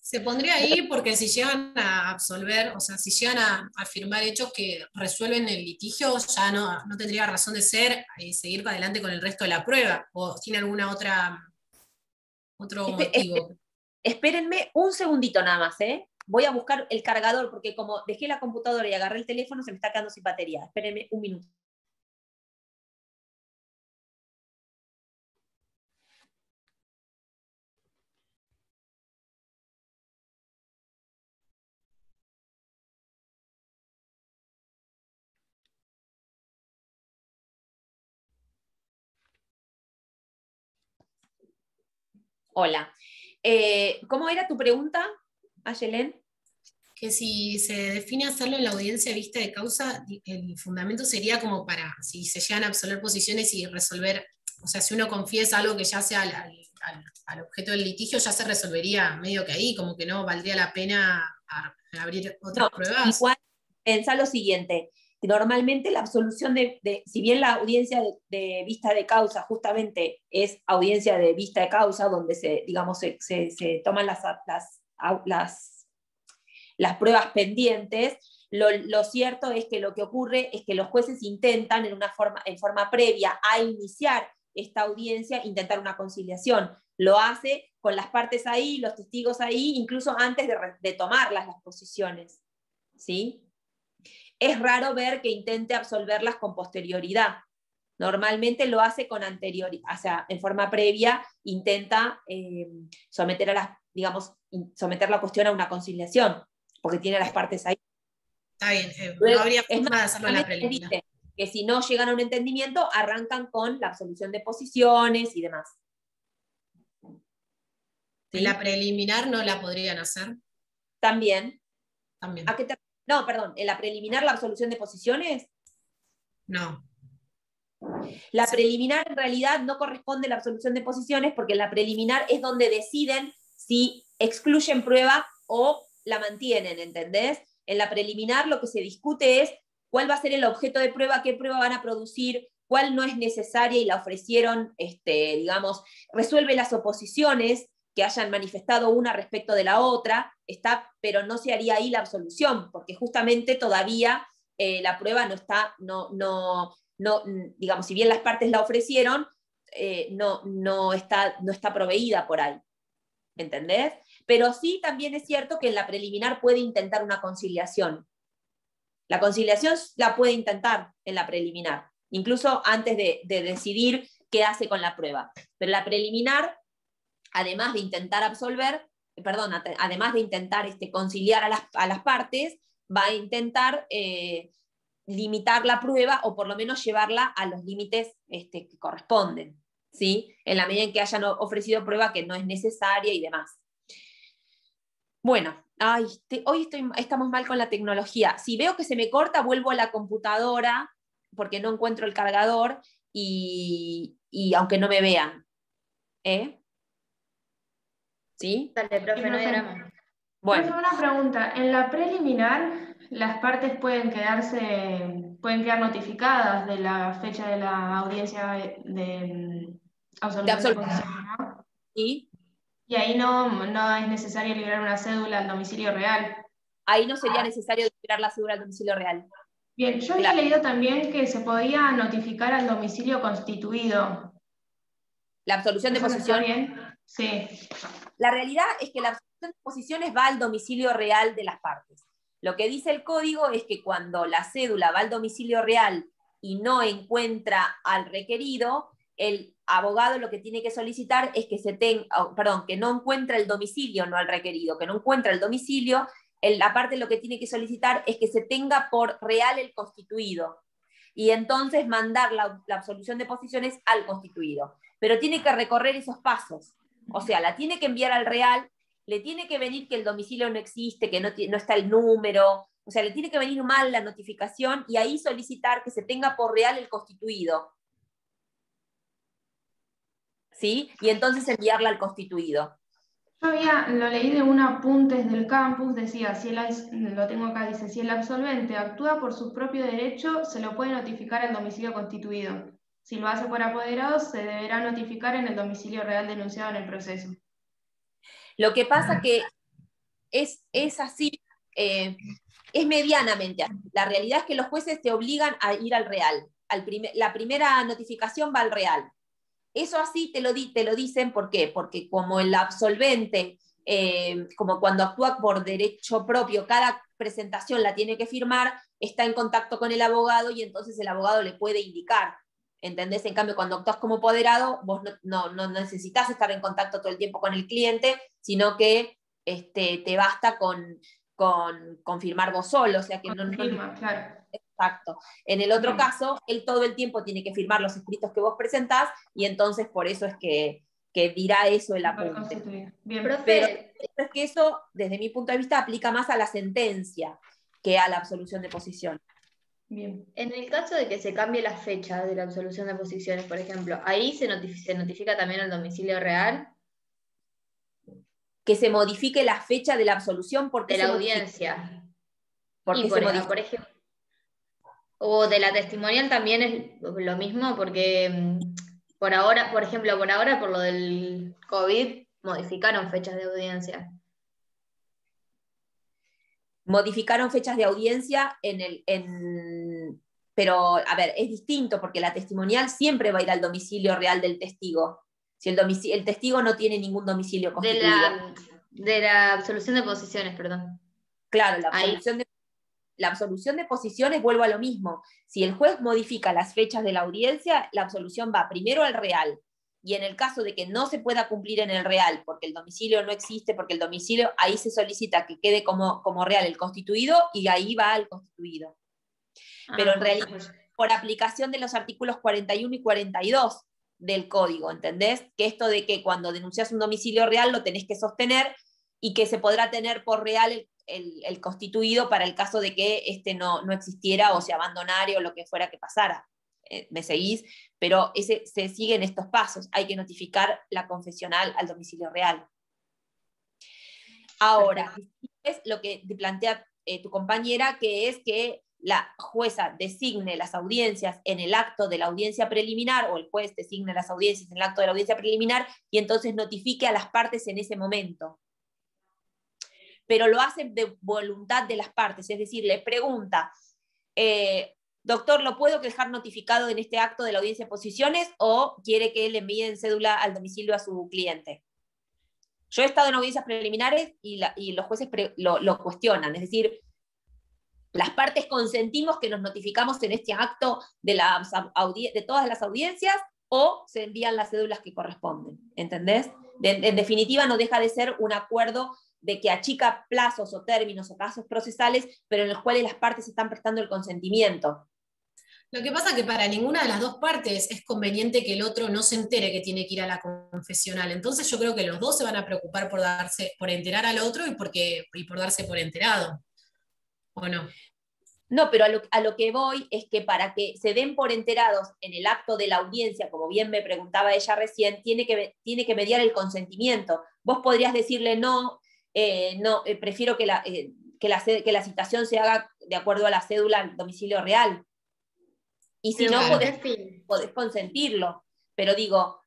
Se pondría ahí porque si llegan a absolver, o sea, si llegan a afirmar hechos que resuelven el litigio, ya no tendría razón de ser seguir para adelante con el resto de la prueba, o tiene alguna otro motivo. Espérenme un segundito nada más, Voy a buscar el cargador, porque como dejé la computadora y agarré el teléfono, se me está quedando sin batería. Espérenme un minuto. Hola. ¿Cómo era tu pregunta, Ayelen? Que si se define hacerlo en la audiencia de vista de causa, el fundamento sería como para, si se llegan a absolver posiciones y resolver, o sea, si uno confiesa algo que ya sea al objeto del litigio, ya se resolvería medio que ahí, como que no valdría la pena abrir otras pruebas. Igual, pensá lo siguiente, que normalmente la absolución si bien la audiencia de vista de causa justamente es audiencia de vista de causa, donde se toman las pruebas pendientes, lo cierto es que lo que ocurre es que los jueces intentan en forma previa a iniciar esta audiencia, intentar una conciliación. Lo hace con las partes ahí, los testigos ahí, incluso antes de tomarlas las posiciones. ¿Sí? Es raro ver que intente absolverlas con posterioridad. Normalmente lo hace con anterioridad, o sea, en forma previa intenta someter la cuestión a una conciliación, porque tiene las partes ahí. Está bien, no habría forma de hacerlo en la preliminar. Dice que si no llegan a un entendimiento, arrancan con la absolución de posiciones y demás. ¿Sí? ¿La preliminar no la podrían hacer? También. También. No, perdón, ¿en la preliminar la absolución de posiciones? No. La preliminar en realidad no corresponde a la absolución de posiciones, porque en la preliminar es donde deciden si excluyen prueba o la mantienen, ¿entendés? En la preliminar lo que se discute es cuál va a ser el objeto de prueba, qué prueba van a producir, cuál no es necesaria y la ofrecieron, resuelve las oposiciones que hayan manifestado una respecto de la otra, pero no se haría ahí la absolución, porque justamente todavía la prueba no está, digamos, si bien las partes la ofrecieron, no está proveída por ahí. ¿Entendés? Pero sí también es cierto que en la preliminar puede intentar una conciliación. La conciliación la puede intentar en la preliminar, incluso antes de decidir qué hace con la prueba. Pero la preliminar, además de intentar además de intentar conciliar a las partes, va a intentar limitar la prueba o por lo menos llevarla a los límites que corresponden, ¿sí? En la medida en que hayan ofrecido prueba que no es necesaria y demás. Bueno, hoy estamos mal con la tecnología. Si veo que se me corta, vuelvo a la computadora porque no encuentro el cargador y aunque no me vean. ¿Sí? Dale, profe, no hay drama. Bueno. Profe, una pregunta. En la preliminar, las partes pueden quedar notificadas de la fecha de la audiencia de absolución, ¿no? ¿Sí? Y ahí no es necesario liberar una cédula al domicilio real. Ahí no sería necesario liberar la cédula al domicilio real. Bien, yo había leído también que se podía notificar al domicilio constituido. ¿La absolución de posición? ¿Está bien? Sí. La realidad es que la absolución de posiciones va al domicilio real de las partes. Lo que dice el código es que cuando la cédula va al domicilio real y no encuentra al requerido, el abogado lo que tiene que solicitar es que no encuentra el domicilio, no al requerido, que no encuentra el domicilio, la parte lo que tiene que solicitar es que se tenga por real el constituido y entonces mandar la absolución de posiciones al constituido. Pero tiene que recorrer esos pasos. O sea, la tiene que enviar al real le tiene que venir que el domicilio no existe, que no está el número, o sea, le tiene que venir mal la notificación y ahí solicitar que se tenga por real el constituido. ¿Sí? Y entonces enviarla al constituido. Yo lo leí de un apuntes del campus, decía, lo tengo acá, dice, si el absolvente actúa por su propio derecho, se lo puede notificar al domicilio constituido. Si lo hace por apoderado, se deberá notificar en el domicilio real denunciado en el proceso. Lo que pasa que es así, es medianamente así. La realidad es que los jueces te obligan a ir al real. La primera notificación va al real. Eso así te lo dicen, ¿por qué? Porque como el absolvente, como cuando actúa por derecho propio, cada presentación la tiene que firmar, está en contacto con el abogado y entonces el abogado le puede indicar. ¿Entendés? En cambio, cuando actúas como apoderado, vos no necesitas estar en contacto todo el tiempo con el cliente, sino que te basta con firmar vos solo. O sea que claro. Exacto. En el otro caso, él todo el tiempo tiene que firmar los escritos que vos presentás y entonces por eso es que dirá eso el apunte. Bien. Pero es que eso, desde mi punto de vista, aplica más a la sentencia que a la absolución de posición. Bien. En el caso de que se cambie la fecha de la absolución de posiciones, por ejemplo, ¿ahí se notifica también el domicilio real? Que se modifique la fecha de la absolución porque de la audiencia. Por ejemplo, o de la testimonial también es lo mismo, porque por ahora, por ejemplo, por lo del COVID, modificaron fechas de audiencia. Modificaron fechas de audiencia pero, a ver, es distinto porque la testimonial siempre va a ir al domicilio real del testigo. Si el testigo no tiene ningún domicilio constituido. De la absolución de posiciones, perdón. Claro, la absolución de posiciones, vuelvo a lo mismo. Si el juez modifica las fechas de la audiencia, la absolución va primero al real. Y en el caso de que no se pueda cumplir en el real, porque el domicilio no existe, porque el domicilio, ahí se solicita que quede como real el constituido y ahí va al constituido. Pero en realidad, por aplicación de los artículos 41 y 42 del código, ¿entendés? Que esto de que cuando denuncias un domicilio real lo tenés que sostener y que se podrá tener por real el constituido para el caso de que no existiera o se abandonara o lo que fuera que pasara. ¿Me seguís? Pero se siguen estos pasos. Hay que notificar la confesional al domicilio real. Ahora, es lo que te plantea tu compañera, que es que la jueza designe las audiencias en el acto de la audiencia preliminar, o el juez designe las audiencias en el acto de la audiencia preliminar, y entonces notifique a las partes en ese momento. Pero lo hace de voluntad de las partes, es decir, le pregunta, doctor, ¿lo puedo dejar notificado en este acto de la audiencia de posiciones o quiere que le envíen cédula al domicilio a su cliente? Yo he estado en audiencias preliminares y los jueces lo cuestionan, es decir, las partes consentimos que nos notificamos en este acto de todas las audiencias o se envían las cédulas que corresponden, ¿entendés? En definitiva, no deja de ser un acuerdo de que achica plazos o términos o casos procesales, pero en los cuales las partes están prestando el consentimiento. Lo que pasa es que para ninguna de las dos partes es conveniente que el otro no se entere que tiene que ir a la confesional. Entonces yo creo que los dos se van a preocupar por enterar al otro y por darse por enterado. ¿O no? No, pero a lo que voy es que para que se den por enterados en el acto de la audiencia, como bien me preguntaba ella recién, tiene que mediar el consentimiento. Vos podrías decirle prefiero que la citación se haga de acuerdo a la cédula al domicilio real. Y si no, podés consentirlo. Pero digo,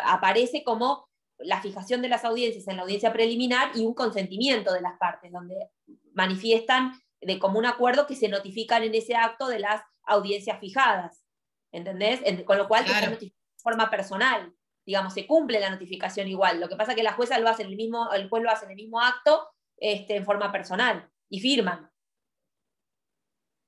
aparece como la fijación de las audiencias en la audiencia preliminar y un consentimiento de las partes, donde manifiestan de común acuerdo que se notifican en ese acto de las audiencias fijadas. ¿Entendés? Con lo cual, claro, de forma personal. Digamos, se cumple la notificación igual. Lo que pasa es que la jueza el juez lo hace en el mismo acto, en forma personal, y firman.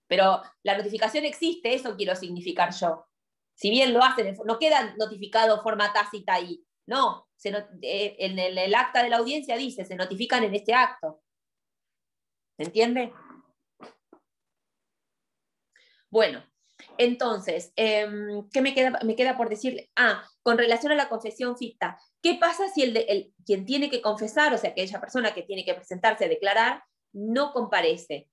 Pero la notificación existe, eso quiero significar yo. Si bien lo hacen, no queda notificado de forma tácita ahí. No, en el acta de la audiencia dice, se notifican en este acto. ¿Se entiende? Bueno, Entonces, ¿qué me queda por decir? Con relación a la confesión ficta, ¿qué pasa si quien tiene que confesar, o sea, aquella persona que tiene que presentarse a declarar, no comparece?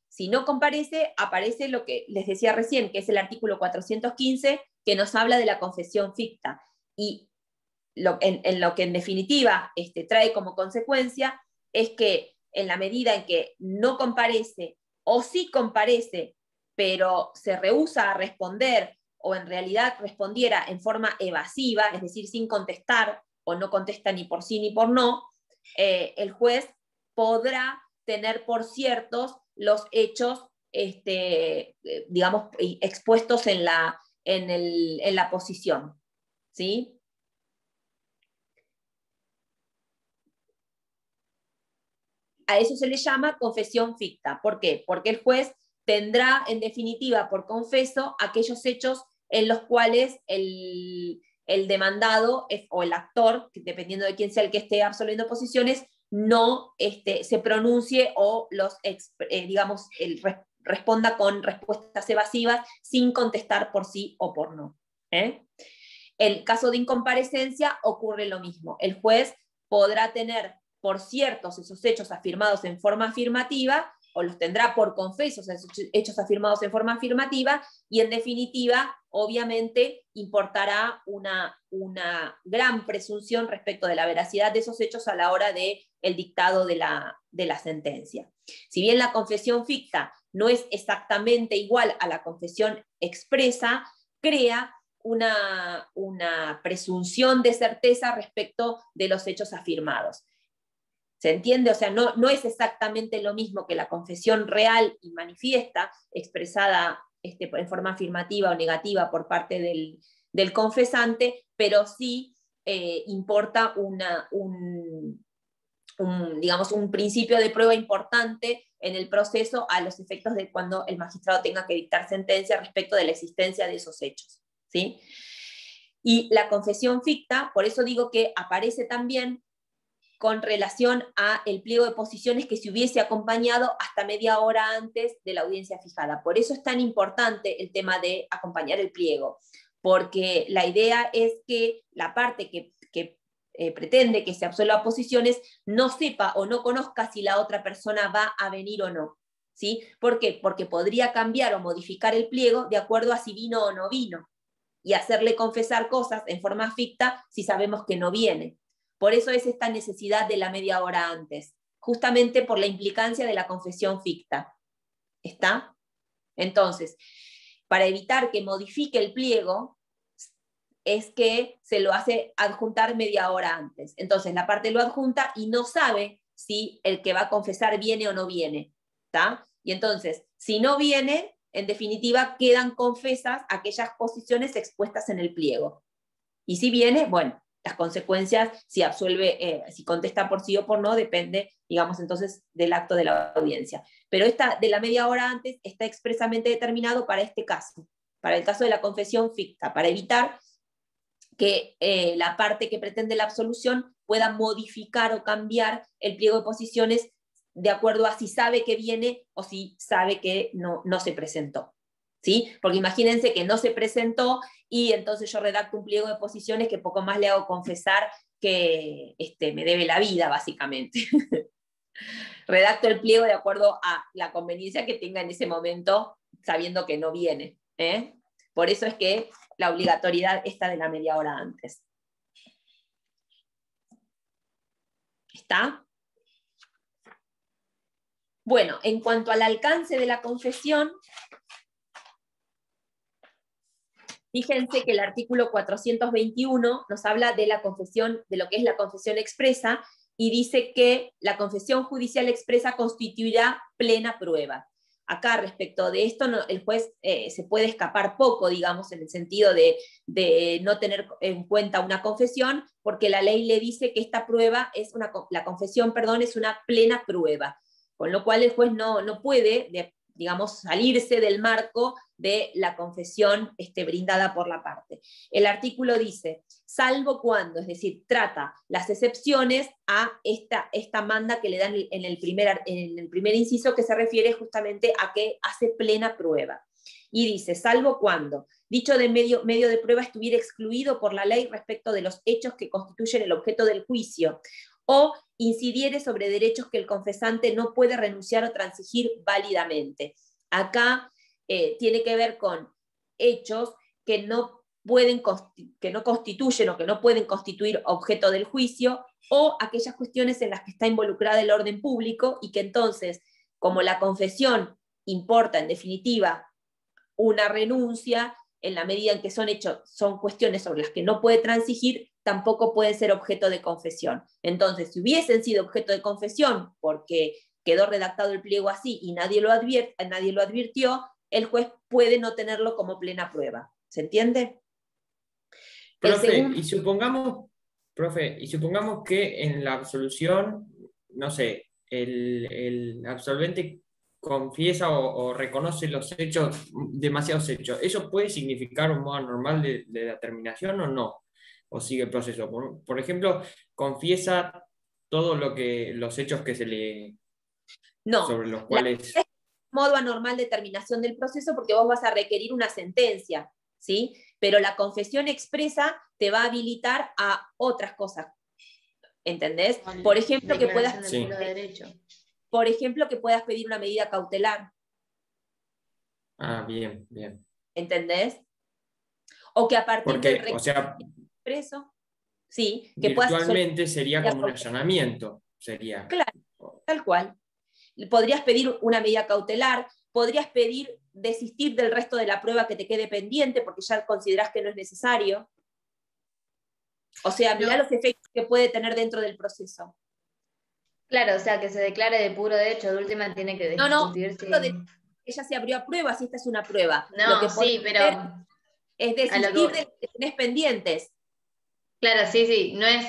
Si no comparece, aparece lo que les decía recién, que es el artículo 415, que nos habla de la confesión ficta. Y en lo que en definitiva trae como consecuencia es que en la medida en que no comparece o sí comparece, pero se rehúsa a responder o en realidad respondiera en forma evasiva, es decir, sin contestar o no contesta ni por sí ni por no, el juez podrá tener por ciertos los hechos, digamos, expuestos en la posición, ¿sí? A eso se le llama confesión ficta. ¿Por qué? Porque el juez tendrá, en definitiva, por confeso, aquellos hechos en los cuales el demandado o el actor, dependiendo de quién sea el que esté absolviendo posiciones, no se pronuncie o digamos, responda con respuestas evasivas sin contestar por sí o por no. En caso de incomparecencia ocurre lo mismo. El juez podrá tener por ciertos esos hechos afirmados en forma afirmativa, o los tendrá por confesos esos hechos afirmados en forma afirmativa, y en definitiva, obviamente, importará una gran presunción respecto de la veracidad de esos hechos a la hora del dictado de la sentencia. Si bien la confesión ficta no es exactamente igual a la confesión expresa, crea una presunción de certeza respecto de los hechos afirmados. ¿Se entiende? O sea, no es exactamente lo mismo que la confesión real y manifiesta, expresada en forma afirmativa o negativa por parte del confesante, pero sí importa digamos, un principio de prueba importante en el proceso a los efectos de cuando el magistrado tenga que dictar sentencia respecto de la existencia de esos hechos, ¿sí? Y la confesión ficta, por eso digo que aparece también con relación a el pliego de posiciones que se hubiese acompañado hasta media hora antes de la audiencia fijada. Por eso es tan importante el tema de acompañar el pliego, porque la idea es que la parte que pretende que se absuelva posiciones no sepa o no conozca si la otra persona va a venir o no, ¿sí? ¿Por qué? Porque podría cambiar o modificar el pliego de acuerdo a si vino o no vino, y hacerle confesar cosas en forma ficta si sabemos que no viene. Por eso es esta necesidad de la media hora antes, justamente por la implicancia de la confesión ficta. ¿Está? Entonces, para evitar que modifique el pliego, es que se lo hace adjuntar media hora antes. Entonces, la parte lo adjunta y no sabe si el que va a confesar viene o no viene. ¿Está? Y entonces, si no viene, en definitiva, quedan confesas aquellas posiciones expuestas en el pliego. Y si viene, bueno, las consecuencias, si absuelve, si contesta por sí o por no, depende, digamos, entonces del acto de la audiencia. Pero esta de la media hora antes está expresamente determinado para este caso, para el caso de la confesión ficta, para evitar que la parte que pretende la absolución pueda modificar o cambiar el pliego de posiciones de acuerdo a si sabe que viene o si sabe que no se presentó. ¿Sí? Porque imagínense que no se presentó y entonces yo redacto un pliego de posiciones que poco más le hago confesar que me debe la vida, básicamente. Redacto el pliego de acuerdo a la conveniencia que tenga en ese momento, sabiendo que no viene. Por eso es que la obligatoriedad está de la media hora antes. ¿Está? Bueno, en cuanto al alcance de la confesión, fíjense que el artículo 421 nos habla de la confesión, de lo que es la confesión expresa, y dice que la confesión judicial expresa constituirá plena prueba. Acá, respecto de esto, el juez se puede escapar poco, digamos, en el sentido de no tener en cuenta una confesión, porque la ley le dice que esta prueba la confesión, es una plena prueba, con lo cual el juez no puede, digamos, salirse del marco de la confesión brindada por la parte. El artículo dice, salvo cuando, es decir, trata las excepciones a esta manda que le dan en el primer inciso, que se refiere justamente a que hace plena prueba. Y dice, salvo cuando dicho de medio de prueba estuviera excluido por la ley respecto de los hechos que constituyen el objeto del juicio, o incidiere sobre derechos que el confesante no puede renunciar o transigir válidamente. Acá tiene que ver con hechos que no constituyen o que no pueden constituir objeto del juicio, o aquellas cuestiones en las que está involucrada el orden público y que entonces, como la confesión importa en definitiva una renuncia, en la medida en que son cuestiones sobre las que no puede transigir, tampoco pueden ser objeto de confesión. Entonces, si hubiesen sido objeto de confesión porque quedó redactado el pliego así y nadie lo advirtió, el juez puede no tenerlo como plena prueba. ¿Se entiende? Profe, y supongamos que en la absolución, no sé, el absolvente confiesa o reconoce los hechos, demasiados hechos. ¿Eso puede significar un modo anormal de determinación o no? ¿O sigue el proceso? Por ejemplo, confiesa todos los hechos que se le... No, sobre los cuales... es modo anormal de determinación del proceso porque vos vas a requerir una sentencia, ¿sí? Pero la confesión expresa te va a habilitar a otras cosas. ¿Entendés? Por ejemplo, que puedas... Sí. Derecho. Por ejemplo, que puedas pedir una medida cautelar. Ah, bien, bien. ¿Entendés? O que a partir del expreso, sí, que virtualmente sería como un allanamiento. Sería. Claro, tal cual. Podrías pedir una medida cautelar, podrías pedir desistir del resto de la prueba que te quede pendiente porque ya considerás que no es necesario. O sea, mirá los efectos que puede tener dentro del proceso. Claro, o sea, que se declare de puro derecho, de última tiene que discutir ella se abrió a prueba, si esta es una prueba. No, lo que sí, pero... es desistir de lo que tenés pendientes. Claro, sí, no es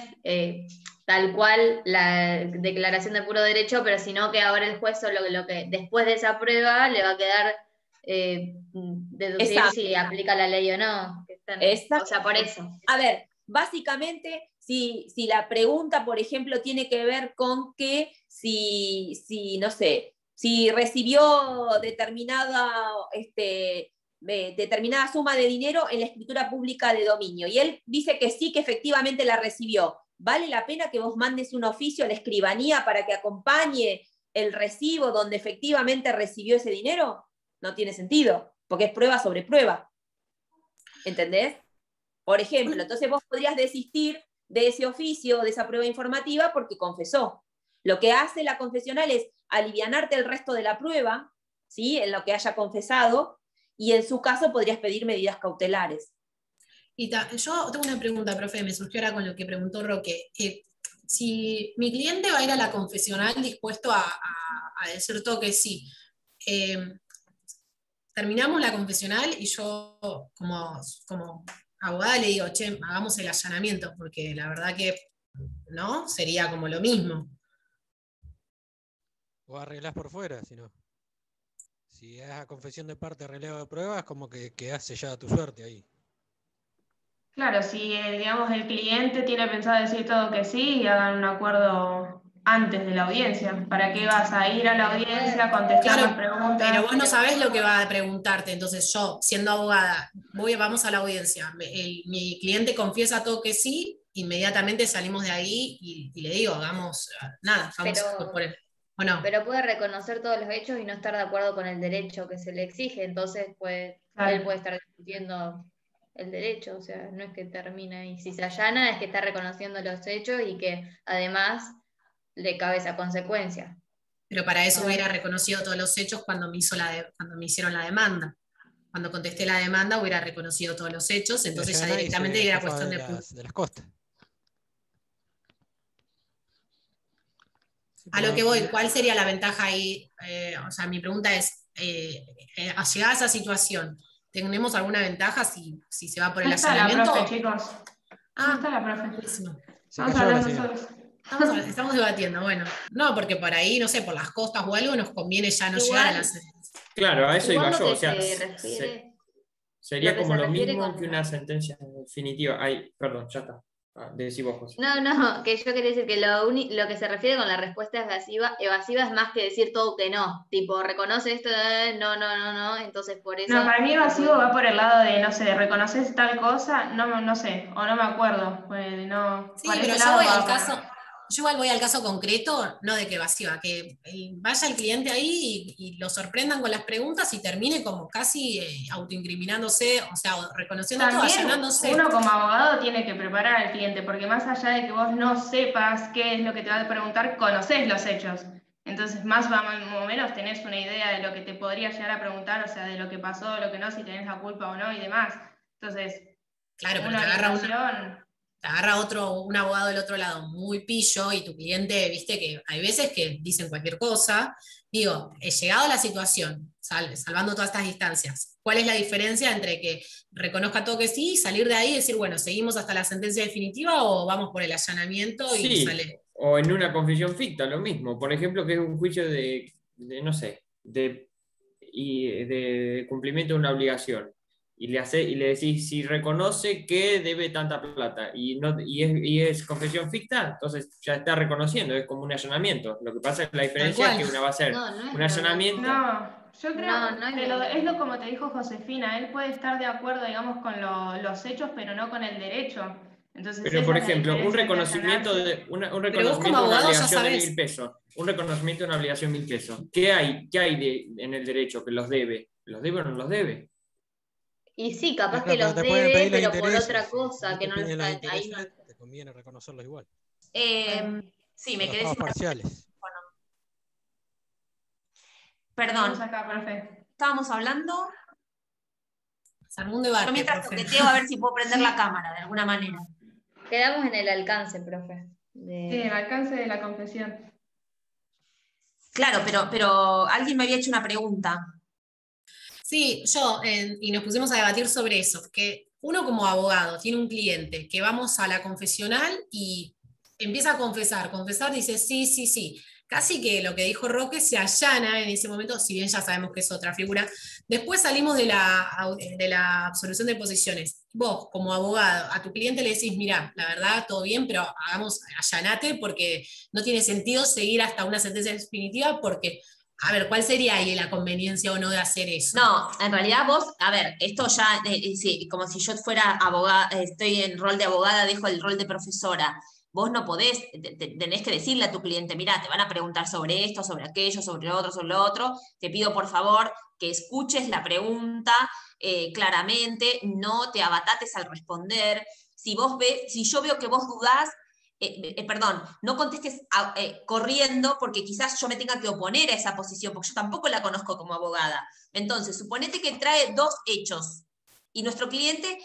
tal cual la declaración de puro derecho, pero sino que ahora el juez solo lo que después de esa prueba le va a quedar deducir si aplica la ley o no. O sea, por eso. A ver, básicamente, si la pregunta, por ejemplo, tiene que ver con que no sé, si recibió determinada suma de dinero en la escritura pública de dominio, y él dice que sí, que efectivamente la recibió, ¿vale la pena que vos mandes un oficio a la escribanía para que acompañe el recibo donde efectivamente recibió ese dinero? No tiene sentido, porque es prueba sobre prueba. ¿Entendés? Por ejemplo, entonces vos podrías desistir de ese oficio, de esa prueba informativa, porque confesó. Lo que hace la confesional es alivianarte el resto de la prueba, ¿sí? En lo que haya confesado, y en su caso podrías pedir medidas cautelares. Y yo tengo una pregunta, profe, me surgió ahora con lo que preguntó Roque. Si mi cliente va a ir a la confesional dispuesto a decir todo que sí, terminamos la confesional y yo como abogada le digo, che, hagamos el allanamiento, porque la verdad que no, sería como lo mismo. O arreglás por fuera, si no. Si es a confesión de parte, relevo de pruebas, como que quedás sellada tu suerte ahí. Claro, si digamos el cliente tiene pensado decir todo que sí, y hagan un acuerdo antes de la audiencia. ¿Para qué vas a ir a la audiencia a contestar las preguntas? Pero vos no sabés lo que va a preguntarte. Entonces yo, siendo abogada, vamos a la audiencia. Mi cliente confiesa todo que sí, inmediatamente salimos de ahí y le digo, hagamos nada, vamos por él. ¿O no? Pero puede reconocer todos los hechos y no estar de acuerdo con el derecho que se le exige. Entonces, pues, claro, él puede estar discutiendo el derecho. O sea, no es que termina y si se allana es que está reconociendo los hechos y que además le cabe esa consecuencia. Pero para eso hubiera reconocido todos los hechos cuando me hicieron la demanda. Cuando contesté la demanda hubiera reconocido todos los hechos, entonces ya directamente era cuestión de las costas. A lo que voy, ¿cuál sería la ventaja ahí? O sea, mi pregunta es, a llegar a esa situación, ¿tenemos alguna ventaja si se va por el allanamiento? Está la profe, chicos. Está la profe. Buenísimo. Estamos debatiendo, bueno. No, porque por ahí, no sé, por las costas o algo, nos conviene ya no llegar a la sentencia. Claro, a eso iba yo. O sea, refiere, sería como lo mismo que una sentencia definitiva. Ay, perdón, ya está. Decí vos, José. No, que yo quería decir que lo que se refiere con la respuesta evasiva es más que decir todo que no. Tipo, reconoce esto, no, entonces por eso... No, para mí evasivo va por el lado de, no sé, reconoces tal cosa, no sé, o no me acuerdo. Pues no, Sí, para pero ese yo lado voy va al por- caso, yo igual voy al caso concreto, no de que evasiva, que vaya el cliente ahí y lo sorprendan con las preguntas y termine como casi autoincriminándose, o sea, reconociendo todo, También allanándose. uno como abogado tiene que preparar al cliente, porque más allá de que vos no sepas qué es lo que te va a preguntar, conocés los hechos. Entonces, más o menos tenés una idea de lo que te podría llegar a preguntar, o sea, de lo que pasó, lo que no, si tenés la culpa o no y demás. Entonces, Claro, pero una orientación... te agarra un abogado del otro lado muy pillo y tu cliente, viste que hay veces que dicen cualquier cosa. Digo, he llegado a la situación, salvando todas estas distancias. ¿Cuál es la diferencia entre que reconozca todo que sí y salir de ahí y decir, bueno, seguimos hasta la sentencia definitiva o vamos por el allanamiento y Sí, sale? o en una confesión ficta, lo mismo. Por ejemplo, que es un juicio no sé, de cumplimiento de una obligación. Y le decís si reconoce que debe tanta plata y es confesión ficta, entonces ya está reconociendo, es como un allanamiento. Lo que pasa es que la diferencia es que una va a ser No es un lo allanamiento. mismo. No, yo creo No es que lo es lo mismo. como te dijo Josefina, él puede estar de acuerdo, digamos, con los hechos, pero no con el derecho. Entonces Pero, esa por es la ejemplo, un diferencia entre reconocimiento allanarse. un Pero vos como reconocimiento de una abogado ya obligación de sabés. 1.000 pesos. Un reconocimiento de una obligación de 1.000 pesos. ¿Qué hay en el derecho que los debe? ¿Los debe o no los debe? Y sí, capaz que Claro, pero los te pueden debe, pedir los pero por intereses. otra Si cosa, no que te no lo piden los está ahí. No. intereses, te conviene reconocerlos igual. Sí, O me los quedé pagos sin parciales. Seguimos Perdón, acá, profe. estábamos hablando. Se armó un Yo debate, mientras profe. toqueteo a ver si puedo prender la cámara de alguna manera. Quedamos en el alcance, profe. Sí, el alcance de la confesión. Claro, pero alguien me había hecho una pregunta. Sí, y nos pusimos a debatir sobre eso, que uno como abogado tiene un cliente que vamos a la confesional y empieza a confesar, dice sí, casi que lo que dijo Roque se allana en ese momento, si bien ya sabemos que es otra figura. Después salimos de la absolución de posiciones. Vos, como abogado, a tu cliente le decís, mira, la verdad, todo bien, pero allanate porque no tiene sentido seguir hasta una sentencia definitiva porque... A ver, ¿cuál sería ahí la conveniencia o no de hacer eso? No, en realidad vos, a ver, esto ya, sí, como si yo fuera abogada, estoy en rol de abogada, dejo el rol de profesora. Vos no podés, tenés que decirle a tu cliente, mira, te van a preguntar sobre esto, sobre aquello, sobre lo otro. Te pido por favor que escuches la pregunta claramente, no te abatates al responder. Si yo veo que vos dudás, perdón, no contestes corriendo porque quizás yo me tenga que oponer a esa posición, porque yo tampoco la conozco como abogada. Entonces, suponete que trae dos hechos y nuestro cliente,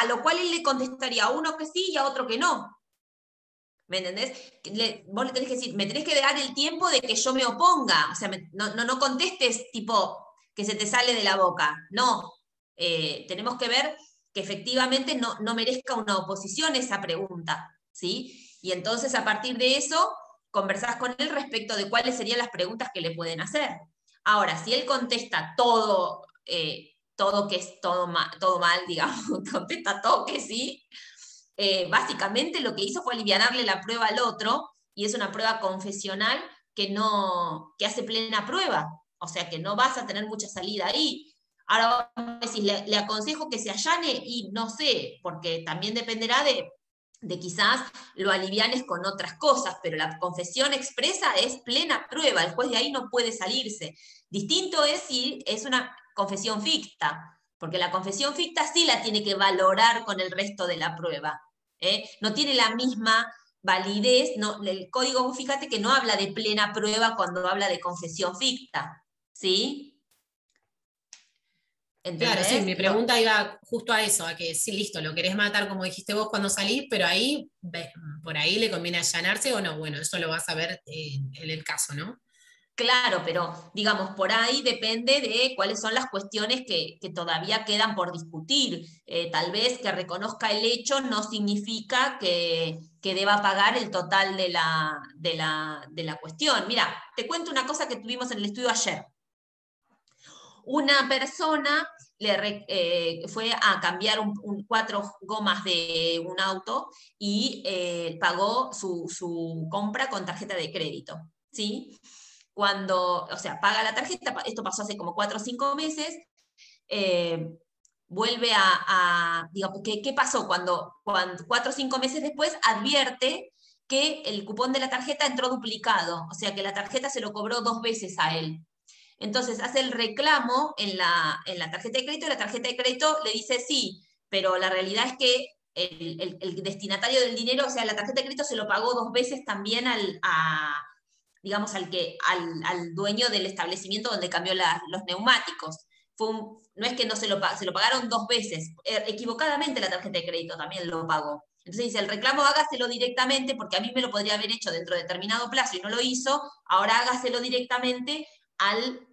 a lo cual él le contestaría a uno que sí y a otro que no. ¿Me entendés? Vos le tenés que decir, me tenés que dar el tiempo de que yo me oponga. O sea, no contestes tipo que se te sale de la boca. No. Tenemos que ver que efectivamente no merezca una oposición esa pregunta. ¿Sí? Y entonces a partir de eso conversás con él respecto de cuáles serían las preguntas que le pueden hacer. Ahora, si él contesta todo que es todo mal, digamos, contesta todo que sí, básicamente lo que hizo fue alivianarle la prueba al otro, y es una prueba confesional que hace plena prueba, o sea que no vas a tener mucha salida ahí. Ahora decís, le aconsejo que se allane y no sé, porque también dependerá de quizás lo alivianes con otras cosas, pero la confesión expresa es plena prueba, el juez de ahí no puede salirse. Distinto es si es una confesión ficta, porque la confesión ficta sí la tiene que valorar con el resto de la prueba. No tiene la misma validez, el código, fíjate que no habla de plena prueba cuando habla de confesión ficta, ¿sí? ¿Entendés? Claro, sí, mi pregunta iba justo a eso, a que sí, listo, lo querés matar como dijiste vos cuando salís, pero ahí, por ahí le conviene allanarse o no, bueno, eso lo vas a ver en el caso, ¿no? Claro, pero digamos, por ahí depende de cuáles son las cuestiones que todavía quedan por discutir. Tal vez que reconozca el hecho no significa que deba pagar el total de la cuestión. Mira, te cuento una cosa que tuvimos en el estudio ayer. una persona fue a cambiar 4 gomas de un auto y pagó su compra con tarjeta de crédito, ¿sí? O sea, paga la tarjeta, esto pasó hace como 4 o 5 meses, vuelve digamos, ¿qué pasó? Cuando 4 o 5 meses después advierte que el cupón de la tarjeta entró duplicado, o sea que la tarjeta se lo cobró 2 veces a él. Entonces hace el reclamo en la tarjeta de crédito, y la tarjeta de crédito le dice sí, pero la realidad es que el destinatario del dinero, o sea, la tarjeta de crédito se lo pagó 2 veces también digamos, al dueño del establecimiento donde cambió los neumáticos. No es que no se lo pagaron 2 veces, equivocadamente la tarjeta de crédito también lo pagó. Entonces dice, el reclamo hágaselo directamente, porque a mí me lo podría haber hecho dentro de determinado plazo y no lo hizo, ahora hágaselo directamente al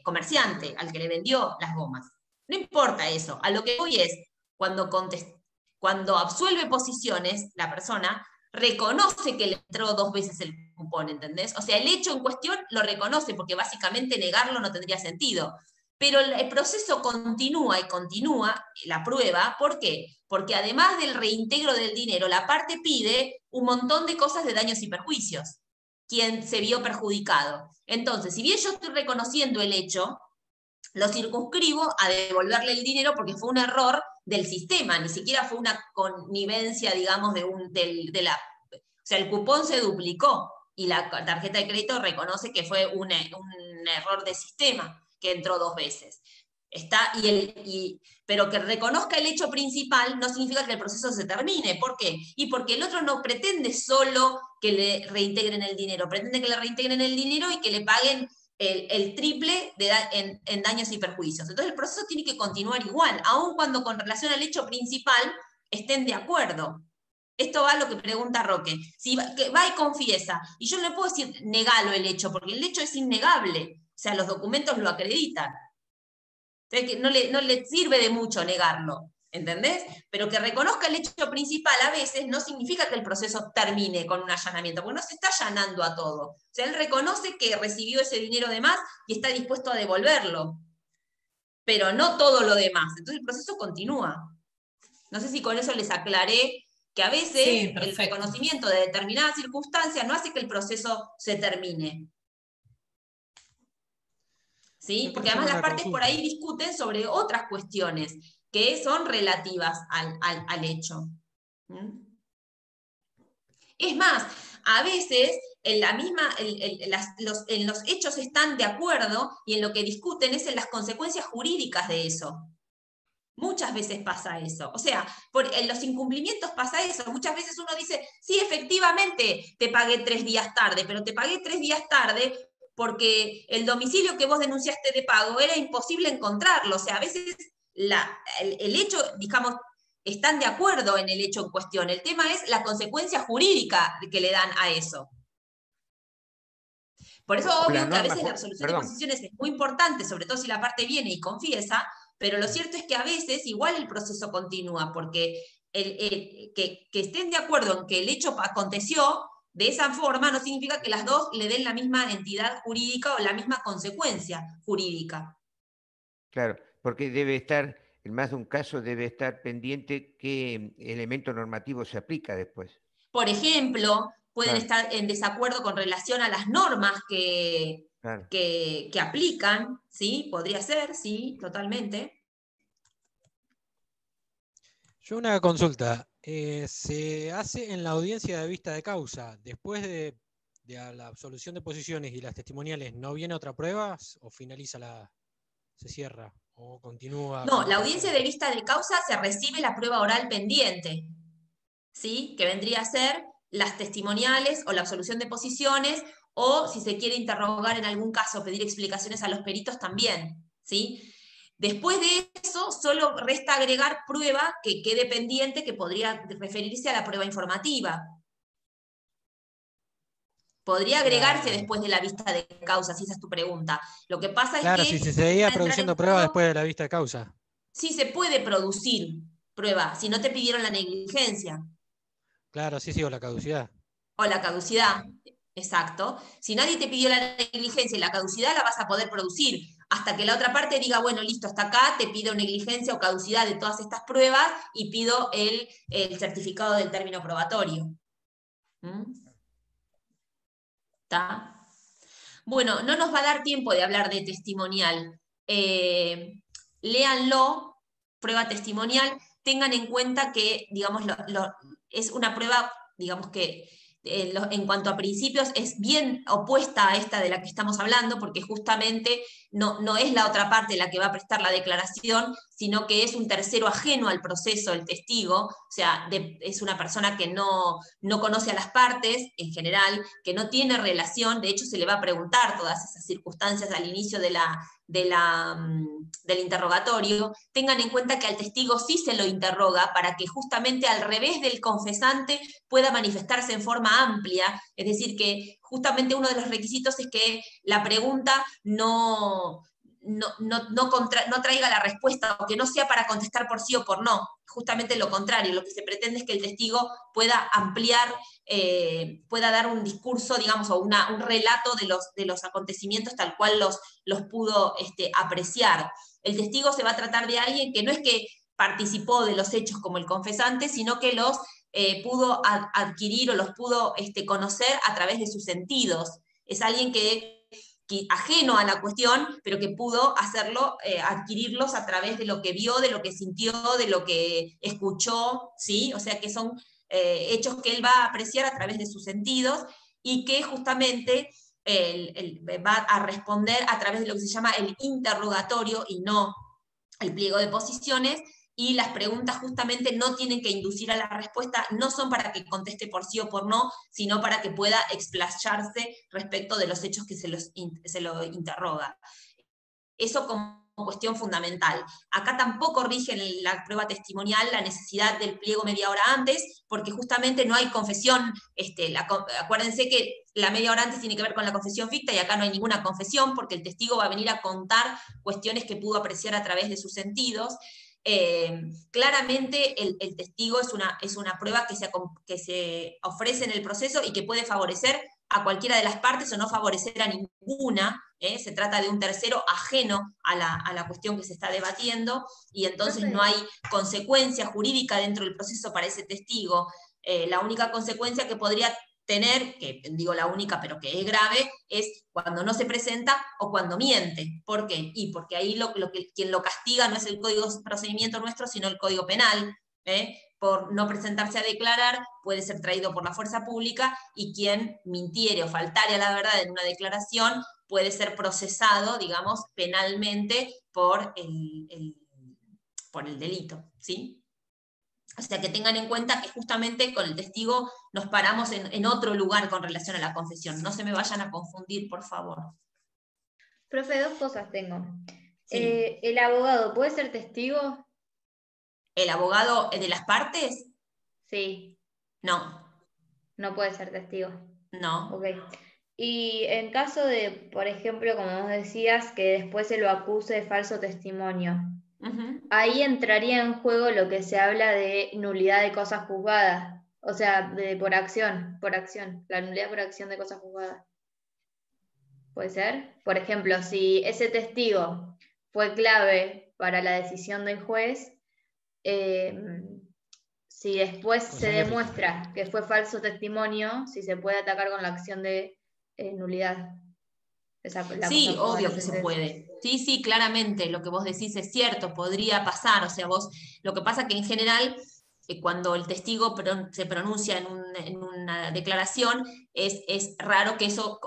comerciante, al que le vendió las gomas. No importa eso, a lo que voy es, cuando absuelve posiciones, la persona reconoce que le entró 2 veces el cupón, ¿entendés? O sea, el hecho en cuestión lo reconoce, porque básicamente negarlo no tendría sentido. Pero el proceso continúa y continúa la prueba. ¿Por qué? Porque además del reintegro del dinero, la parte pide un montón de cosas de daños y perjuicios, quien se vio perjudicado. Entonces, si bien yo estoy reconociendo el hecho, lo circunscribo a devolverle el dinero porque fue un error del sistema, ni siquiera fue una connivencia, digamos, o sea, el cupón se duplicó y la tarjeta de crédito reconoce que fue un error de sistema, que entró 2 veces. Pero que reconozca el hecho principal no significa que el proceso se termine. ¿Por qué? Y porque el otro no pretende solo que le reintegren el dinero, pretende que le reintegren el dinero y que le paguen el triple en daños y perjuicios. Entonces el proceso tiene que continuar igual, aun cuando con relación al hecho principal estén de acuerdo. Esto va a lo que pregunta Roque. Si va y confiesa, y yo no le puedo decir negalo el hecho, porque el hecho es innegable, o sea, los documentos lo acreditan. Entonces, no le sirve de mucho negarlo, ¿entendés? Pero que reconozca el hecho principal a veces no significa que el proceso termine con un allanamiento, porque no se está allanando a todo. O sea, él reconoce que recibió ese dinero de más y está dispuesto a devolverlo, pero no todo lo demás. Entonces el proceso continúa. No sé si con eso les aclaré que a veces el reconocimiento de determinadas circunstancias no hace que el proceso se termine. ¿Sí? Porque además las partes por ahí discuten sobre otras cuestiones que son relativas al hecho. Es más, a veces en los hechos están de acuerdo y en lo que discuten es en las consecuencias jurídicas de eso. Muchas veces pasa eso. O sea, en los incumplimientos pasa eso. Muchas veces uno dice, sí, efectivamente te pagué 3 días tarde, pero te pagué 3 días tarde porque el domicilio que vos denunciaste de pago era imposible encontrarlo. O sea, a veces el hecho, digamos, están de acuerdo en el hecho en cuestión. El tema es la consecuencia jurídica que le dan a eso. Por eso, obvio que a veces la absolución de posiciones es muy importante, sobre todo si la parte viene y confiesa, pero lo cierto es que a veces igual el proceso continúa, porque que estén de acuerdo en que el hecho aconteció de esa forma no significa que las dos le den la misma entidad jurídica o la misma consecuencia jurídica. Claro, porque debe estar, en más de un caso, debe estar pendiente qué elemento normativo se aplica después. Por ejemplo, pueden estar en desacuerdo con relación a las normas que aplican, ¿sí? Podría ser, sí, totalmente. Yo una consulta. ¿Se hace en la audiencia de vista de causa, después de la absolución de posiciones y las testimoniales, no viene otra prueba o se cierra o continúa? No, la audiencia de vista de causa se recibe la prueba oral pendiente, ¿sí? Que vendría a ser las testimoniales o la absolución de posiciones, o si se quiere interrogar en algún caso, pedir explicaciones a los peritos también, ¿sí? Después de eso, solo resta agregar prueba que quede pendiente, que podría referirse a la prueba informativa. Podría agregarse después de la vista de causa, si esa es tu pregunta. Lo que pasa es que... si se seguía produciendo prueba después de la vista de causa. Sí se puede producir prueba, si no te pidieron la negligencia. Claro, sí, o la caducidad. O la caducidad, exacto. Si nadie te pidió la negligencia y la caducidad la vas a poder producir. hasta que la otra parte diga, bueno, listo, hasta acá, te pido negligencia o caducidad de todas estas pruebas y pido el certificado del término probatorio. ¿Está? Bueno, no nos va a dar tiempo de hablar de testimonial. Léanlo, prueba testimonial, tengan en cuenta que, digamos, es una prueba, digamos que en cuanto a principios es bien opuesta a esta de la que estamos hablando, porque justamente no es la otra parte la que va a prestar la declaración, sino que es un tercero ajeno al proceso, el testigo, o sea, es una persona que no conoce a las partes en general, que no tiene relación, de hecho se le va a preguntar todas esas circunstancias al inicio del interrogatorio. Tengan en cuenta que al testigo sí se lo interroga para que justamente al revés del confesante pueda manifestarse en forma amplia, es decir, que justamente uno de los requisitos es que la pregunta no traiga la respuesta, o que no sea para contestar por sí o por no, justamente lo contrario, lo que se pretende es que el testigo pueda ampliar, pueda dar un discurso, digamos, o un relato de los acontecimientos tal cual los pudo apreciar. El testigo se va a tratar de alguien que no es que participó de los hechos como el confesante, sino que los pudo adquirir o los pudo conocer a través de sus sentidos. Es alguien que ajeno a la cuestión, pero que pudo hacerlo, adquirirlos a través de lo que vio, de lo que sintió, de lo que escuchó, ¿sí? O sea que son hechos que él va a apreciar a través de sus sentidos y que justamente va a responder a través de lo que se llama el interrogatorio y no el pliego de posiciones. Y las preguntas justamente no tienen que inducir a la respuesta, no son para que conteste por sí o por no, sino para que pueda explayarse respecto de los hechos que se lo interroga. Eso como cuestión fundamental. Acá tampoco rige en la prueba testimonial la necesidad del pliego media hora antes, porque justamente no hay confesión. Acuérdense que la media hora antes tiene que ver con la confesión ficta y acá no hay ninguna confesión, porque el testigo va a venir a contar cuestiones que pudo apreciar a través de sus sentidos. Claramente el testigo es una prueba que se ofrece en el proceso y que puede favorecer a cualquiera de las partes o no favorecer a ninguna. Se trata de un tercero ajeno a la cuestión que se está debatiendo, y entonces no hay consecuencia jurídica dentro del proceso para ese testigo. La única consecuencia que podría tener, que digo la única pero que es grave, es cuando no se presenta o cuando miente. ¿Por qué? Y porque ahí quien lo castiga no es el código de procedimiento nuestro, sino el código penal. Por no presentarse a declarar puede ser traído por la fuerza pública, y quien mintiere o faltare a la verdad en una declaración puede ser procesado, digamos, penalmente por el delito, ¿sí? O sea, que tengan en cuenta que justamente con el testigo nos paramos en otro lugar con relación a la confesión. No se me vayan a confundir, por favor. Profe, dos cosas tengo. Sí. ¿El abogado puede ser testigo? ¿El abogado de las partes? Sí. No. No puede ser testigo. No. Ok. Y en caso de, por ejemplo, como vos decías, que después se lo acuse de falso testimonio, ahí entraría en juego lo que se habla de nulidad de cosas juzgadas, o sea, por acción, la nulidad por acción de cosas juzgadas. ¿Puede ser? Por ejemplo, si ese testigo fue clave para la decisión del juez, si después se demuestra que fue falso testimonio, si se puede atacar con la acción de nulidad. Sí, obvio que se puede. Sí, claramente, lo que vos decís es cierto, podría pasar. O sea, lo que pasa que en general, cuando el testigo se pronuncia en una declaración, es raro que eso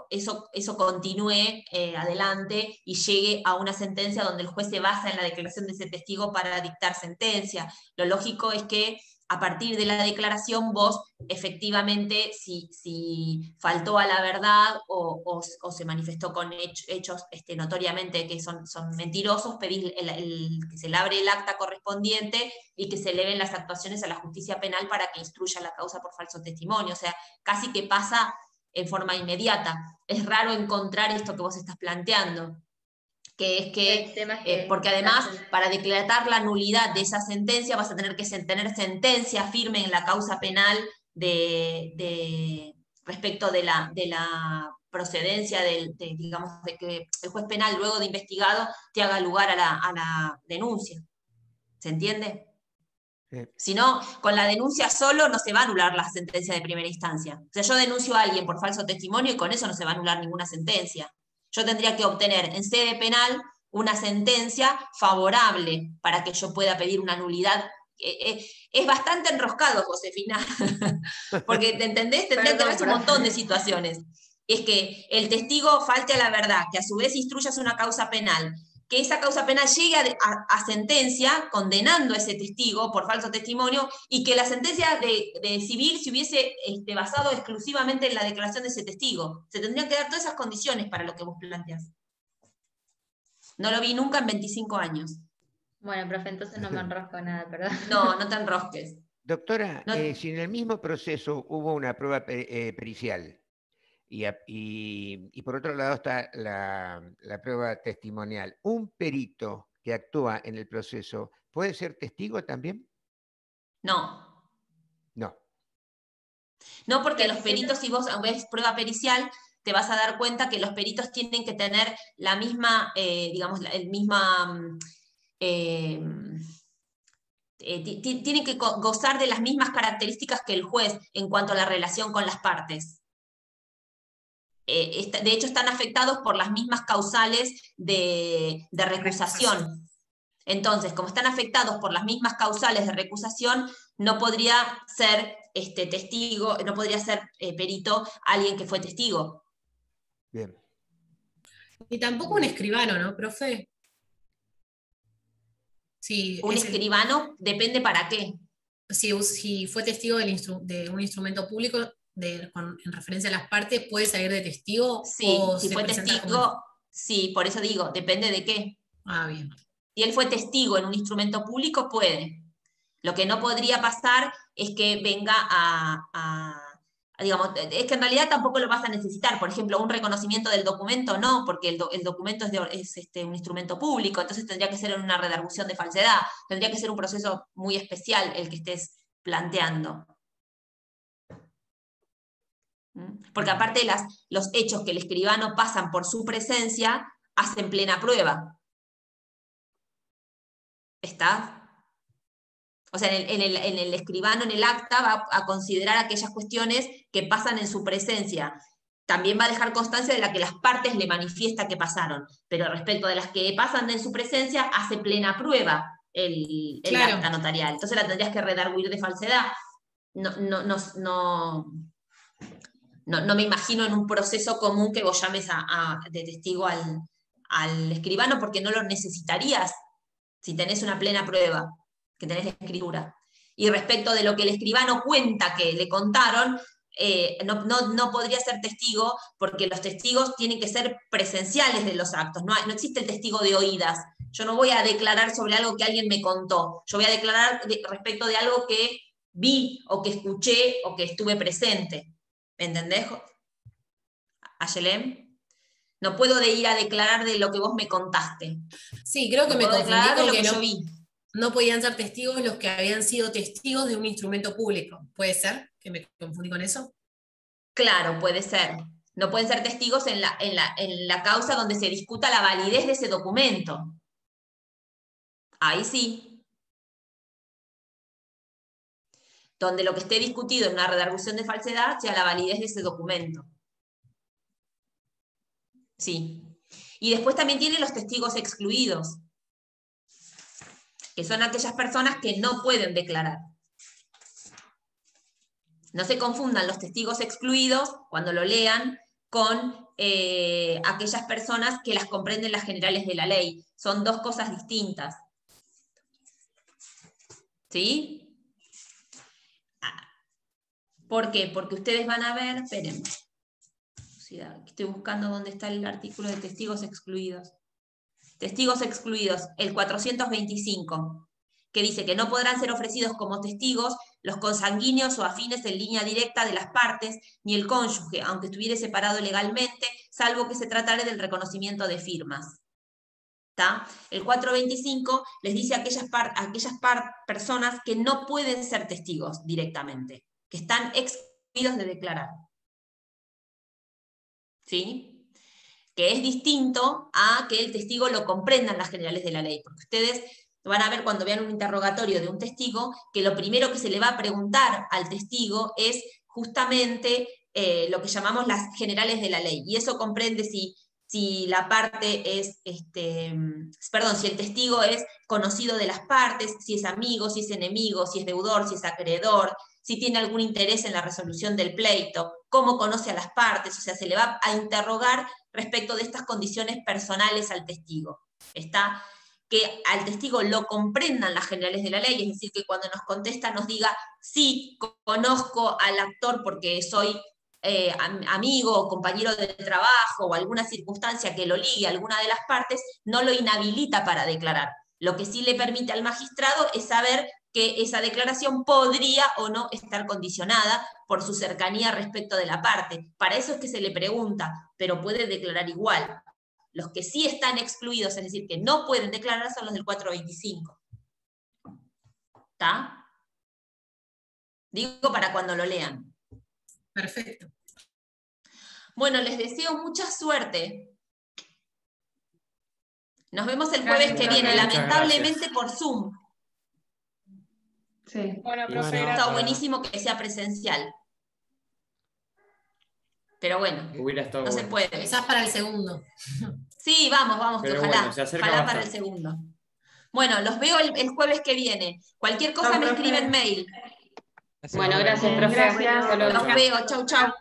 continúe adelante y llegue a una sentencia donde el juez se basa en la declaración de ese testigo para dictar sentencia. Lo lógico es que a partir de la declaración vos efectivamente, si faltó a la verdad o se manifestó con hechos notoriamente que son mentirosos, pedís que se le abre el acta correspondiente y que se eleven las actuaciones a la justicia penal para que instruya la causa por falso testimonio. O sea, casi que pasa en forma inmediata. Es raro encontrar esto que vos estás planteando, que es que, porque además para declarar la nulidad de esa sentencia vas a tener que tener sentencia firme en la causa penal de respecto de la procedencia digamos, de que el juez penal, luego de investigado, te haga lugar a la denuncia. ¿Se entiende? Sí. Si no, con la denuncia solo no se va a anular la sentencia de primera instancia. O sea, yo denuncio a alguien por falso testimonio y con eso no se va a anular ninguna sentencia. Yo tendría que obtener en sede penal una sentencia favorable para que yo pueda pedir una nulidad. Es bastante enroscado, Josefina, porque, ¿te entendés? Tendría que haber un montón de situaciones. Es que el testigo falte a la verdad, que a su vez instruyas una causa penal, que esa causa penal llegue a sentencia condenando a ese testigo por falso testimonio, y que la sentencia de civil se hubiese basado exclusivamente en la declaración de ese testigo. Se tendrían que dar todas esas condiciones para lo que vos planteás. No lo vi nunca en 25 años. Bueno, profe, entonces no me enrosco nada, perdón. No, no te enrosques. Doctora, no. Si en el mismo proceso hubo una prueba pericial y por otro lado está la prueba testimonial, ¿un perito que actúa en el proceso puede ser testigo también? No. No. No, porque los peritos, si vos ves prueba pericial, te vas a dar cuenta que los peritos tienen que tener la misma, digamos, el misma... tienen que gozar de las mismas características que el juez en cuanto a la relación con las partes. De hecho, están afectados por las mismas causales de recusación. Entonces, como están afectados por las mismas causales de recusación, no podría ser testigo, no podría ser perito alguien que fue testigo. Bien. Y tampoco un escribano, ¿no, profe? Sí, un escribano depende para qué. Si fue testigo de un instrumento público en referencia a las partes, ¿puede salir de testigo? Sí, si fue testigo, sí, por eso digo, depende de qué. Ah, bien. Si él fue testigo en un instrumento público, puede. Lo que no podría pasar es que venga digamos, es que en realidad tampoco lo vas a necesitar. Por ejemplo, un reconocimiento del documento, no, porque el documento es un instrumento público, entonces tendría que ser en una redargución de falsedad, tendría que ser un proceso muy especial el que estés planteando. Porque aparte los hechos que el escribano pasan por su presencia hacen plena prueba. ¿Está? O sea, en el escribano, en el acta, va a considerar aquellas cuestiones que pasan en su presencia. También va a dejar constancia de la que las partes le manifiesta que pasaron, pero respecto de las que pasan en su presencia, hace plena prueba el acta notarial. Entonces la tendrías que redarguir de falsedad. No me imagino en un proceso común que vos llames de testigo al escribano, porque no lo necesitarías si tenés una plena prueba, que tenés la escritura. Y respecto de lo que el escribano cuenta que le contaron, no podría ser testigo, porque los testigos tienen que ser presenciales de los actos. No existe el testigo de oídas. Yo no voy a declarar sobre algo que alguien me contó. Yo voy a declarar respecto de algo que vi, o que escuché, o que estuve presente. ¿Me entendés, Ayelem? No puedo ir a declarar de lo que vos me contaste. Sí, creo que me confundí con que yo vi. No podían ser testigos los que habían sido testigos de un instrumento público. ¿Puede ser que me confundí con eso? Claro, puede ser. No pueden ser testigos en la causa donde se discuta la validez de ese documento. Ahí sí. Donde lo que esté discutido en una redargución de falsedad sea la validez de ese documento. Sí. Y después también tienen los testigos excluidos, que son aquellas personas que no pueden declarar. No se confundan los testigos excluidos, cuando lo lean, con aquellas personas que las comprenden las generales de la ley. Son dos cosas distintas. ¿Sí? ¿Por qué? Porque ustedes van a ver, esperen, estoy buscando dónde está el artículo de testigos excluidos. Testigos excluidos, el 425, que dice que no podrán ser ofrecidos como testigos los consanguíneos o afines en línea directa de las partes, ni el cónyuge, aunque estuviera separado legalmente, salvo que se tratara del reconocimiento de firmas. ¿Tá? El 425 les dice a aquellas personas que no pueden ser testigos directamente, que están excluidos de declarar. ¿sí? Que es distinto a que el testigo lo comprendan las generales de la ley, porque ustedes van a ver cuando vean un interrogatorio de un testigo que lo primero que se le va a preguntar al testigo es justamente lo que llamamos las generales de la ley, y eso comprende si la parte es, si el testigo es conocido de las partes, si es amigo, si es enemigo, si es deudor, si es acreedor, si tiene algún interés en la resolución del pleito, cómo conoce a las partes, o sea, se le va a interrogar respecto de estas condiciones personales al testigo. Está que al testigo lo comprendan las generales de la ley, es decir, que cuando nos contesta nos diga, sí, conozco al actor porque soy amigo o compañero de trabajo o alguna circunstancia que lo ligue a alguna de las partes, no lo inhabilita para declarar. Lo que sí le permite al magistrado es saber que esa declaración podría o no estar condicionada por su cercanía respecto de la parte. Para eso es que se le pregunta, pero puede declarar igual. Los que sí están excluidos, es decir, que no pueden declarar, son los del 425. ¿Está? Digo para cuando lo lean. Perfecto. Bueno, les deseo mucha suerte. Nos vemos el jueves que viene, lamentablemente por Zoom. Sí. Bueno, profe, Está buenísimo que sea presencial. Pero bueno, no se puede. Quizás para el segundo. Sí, vamos, pero que ojalá. Bueno, ojalá para el segundo. Bueno, los veo el jueves que viene. Cualquier cosa me escriben mail. Bueno, gracias, profe. Gracias. Los veo, chau.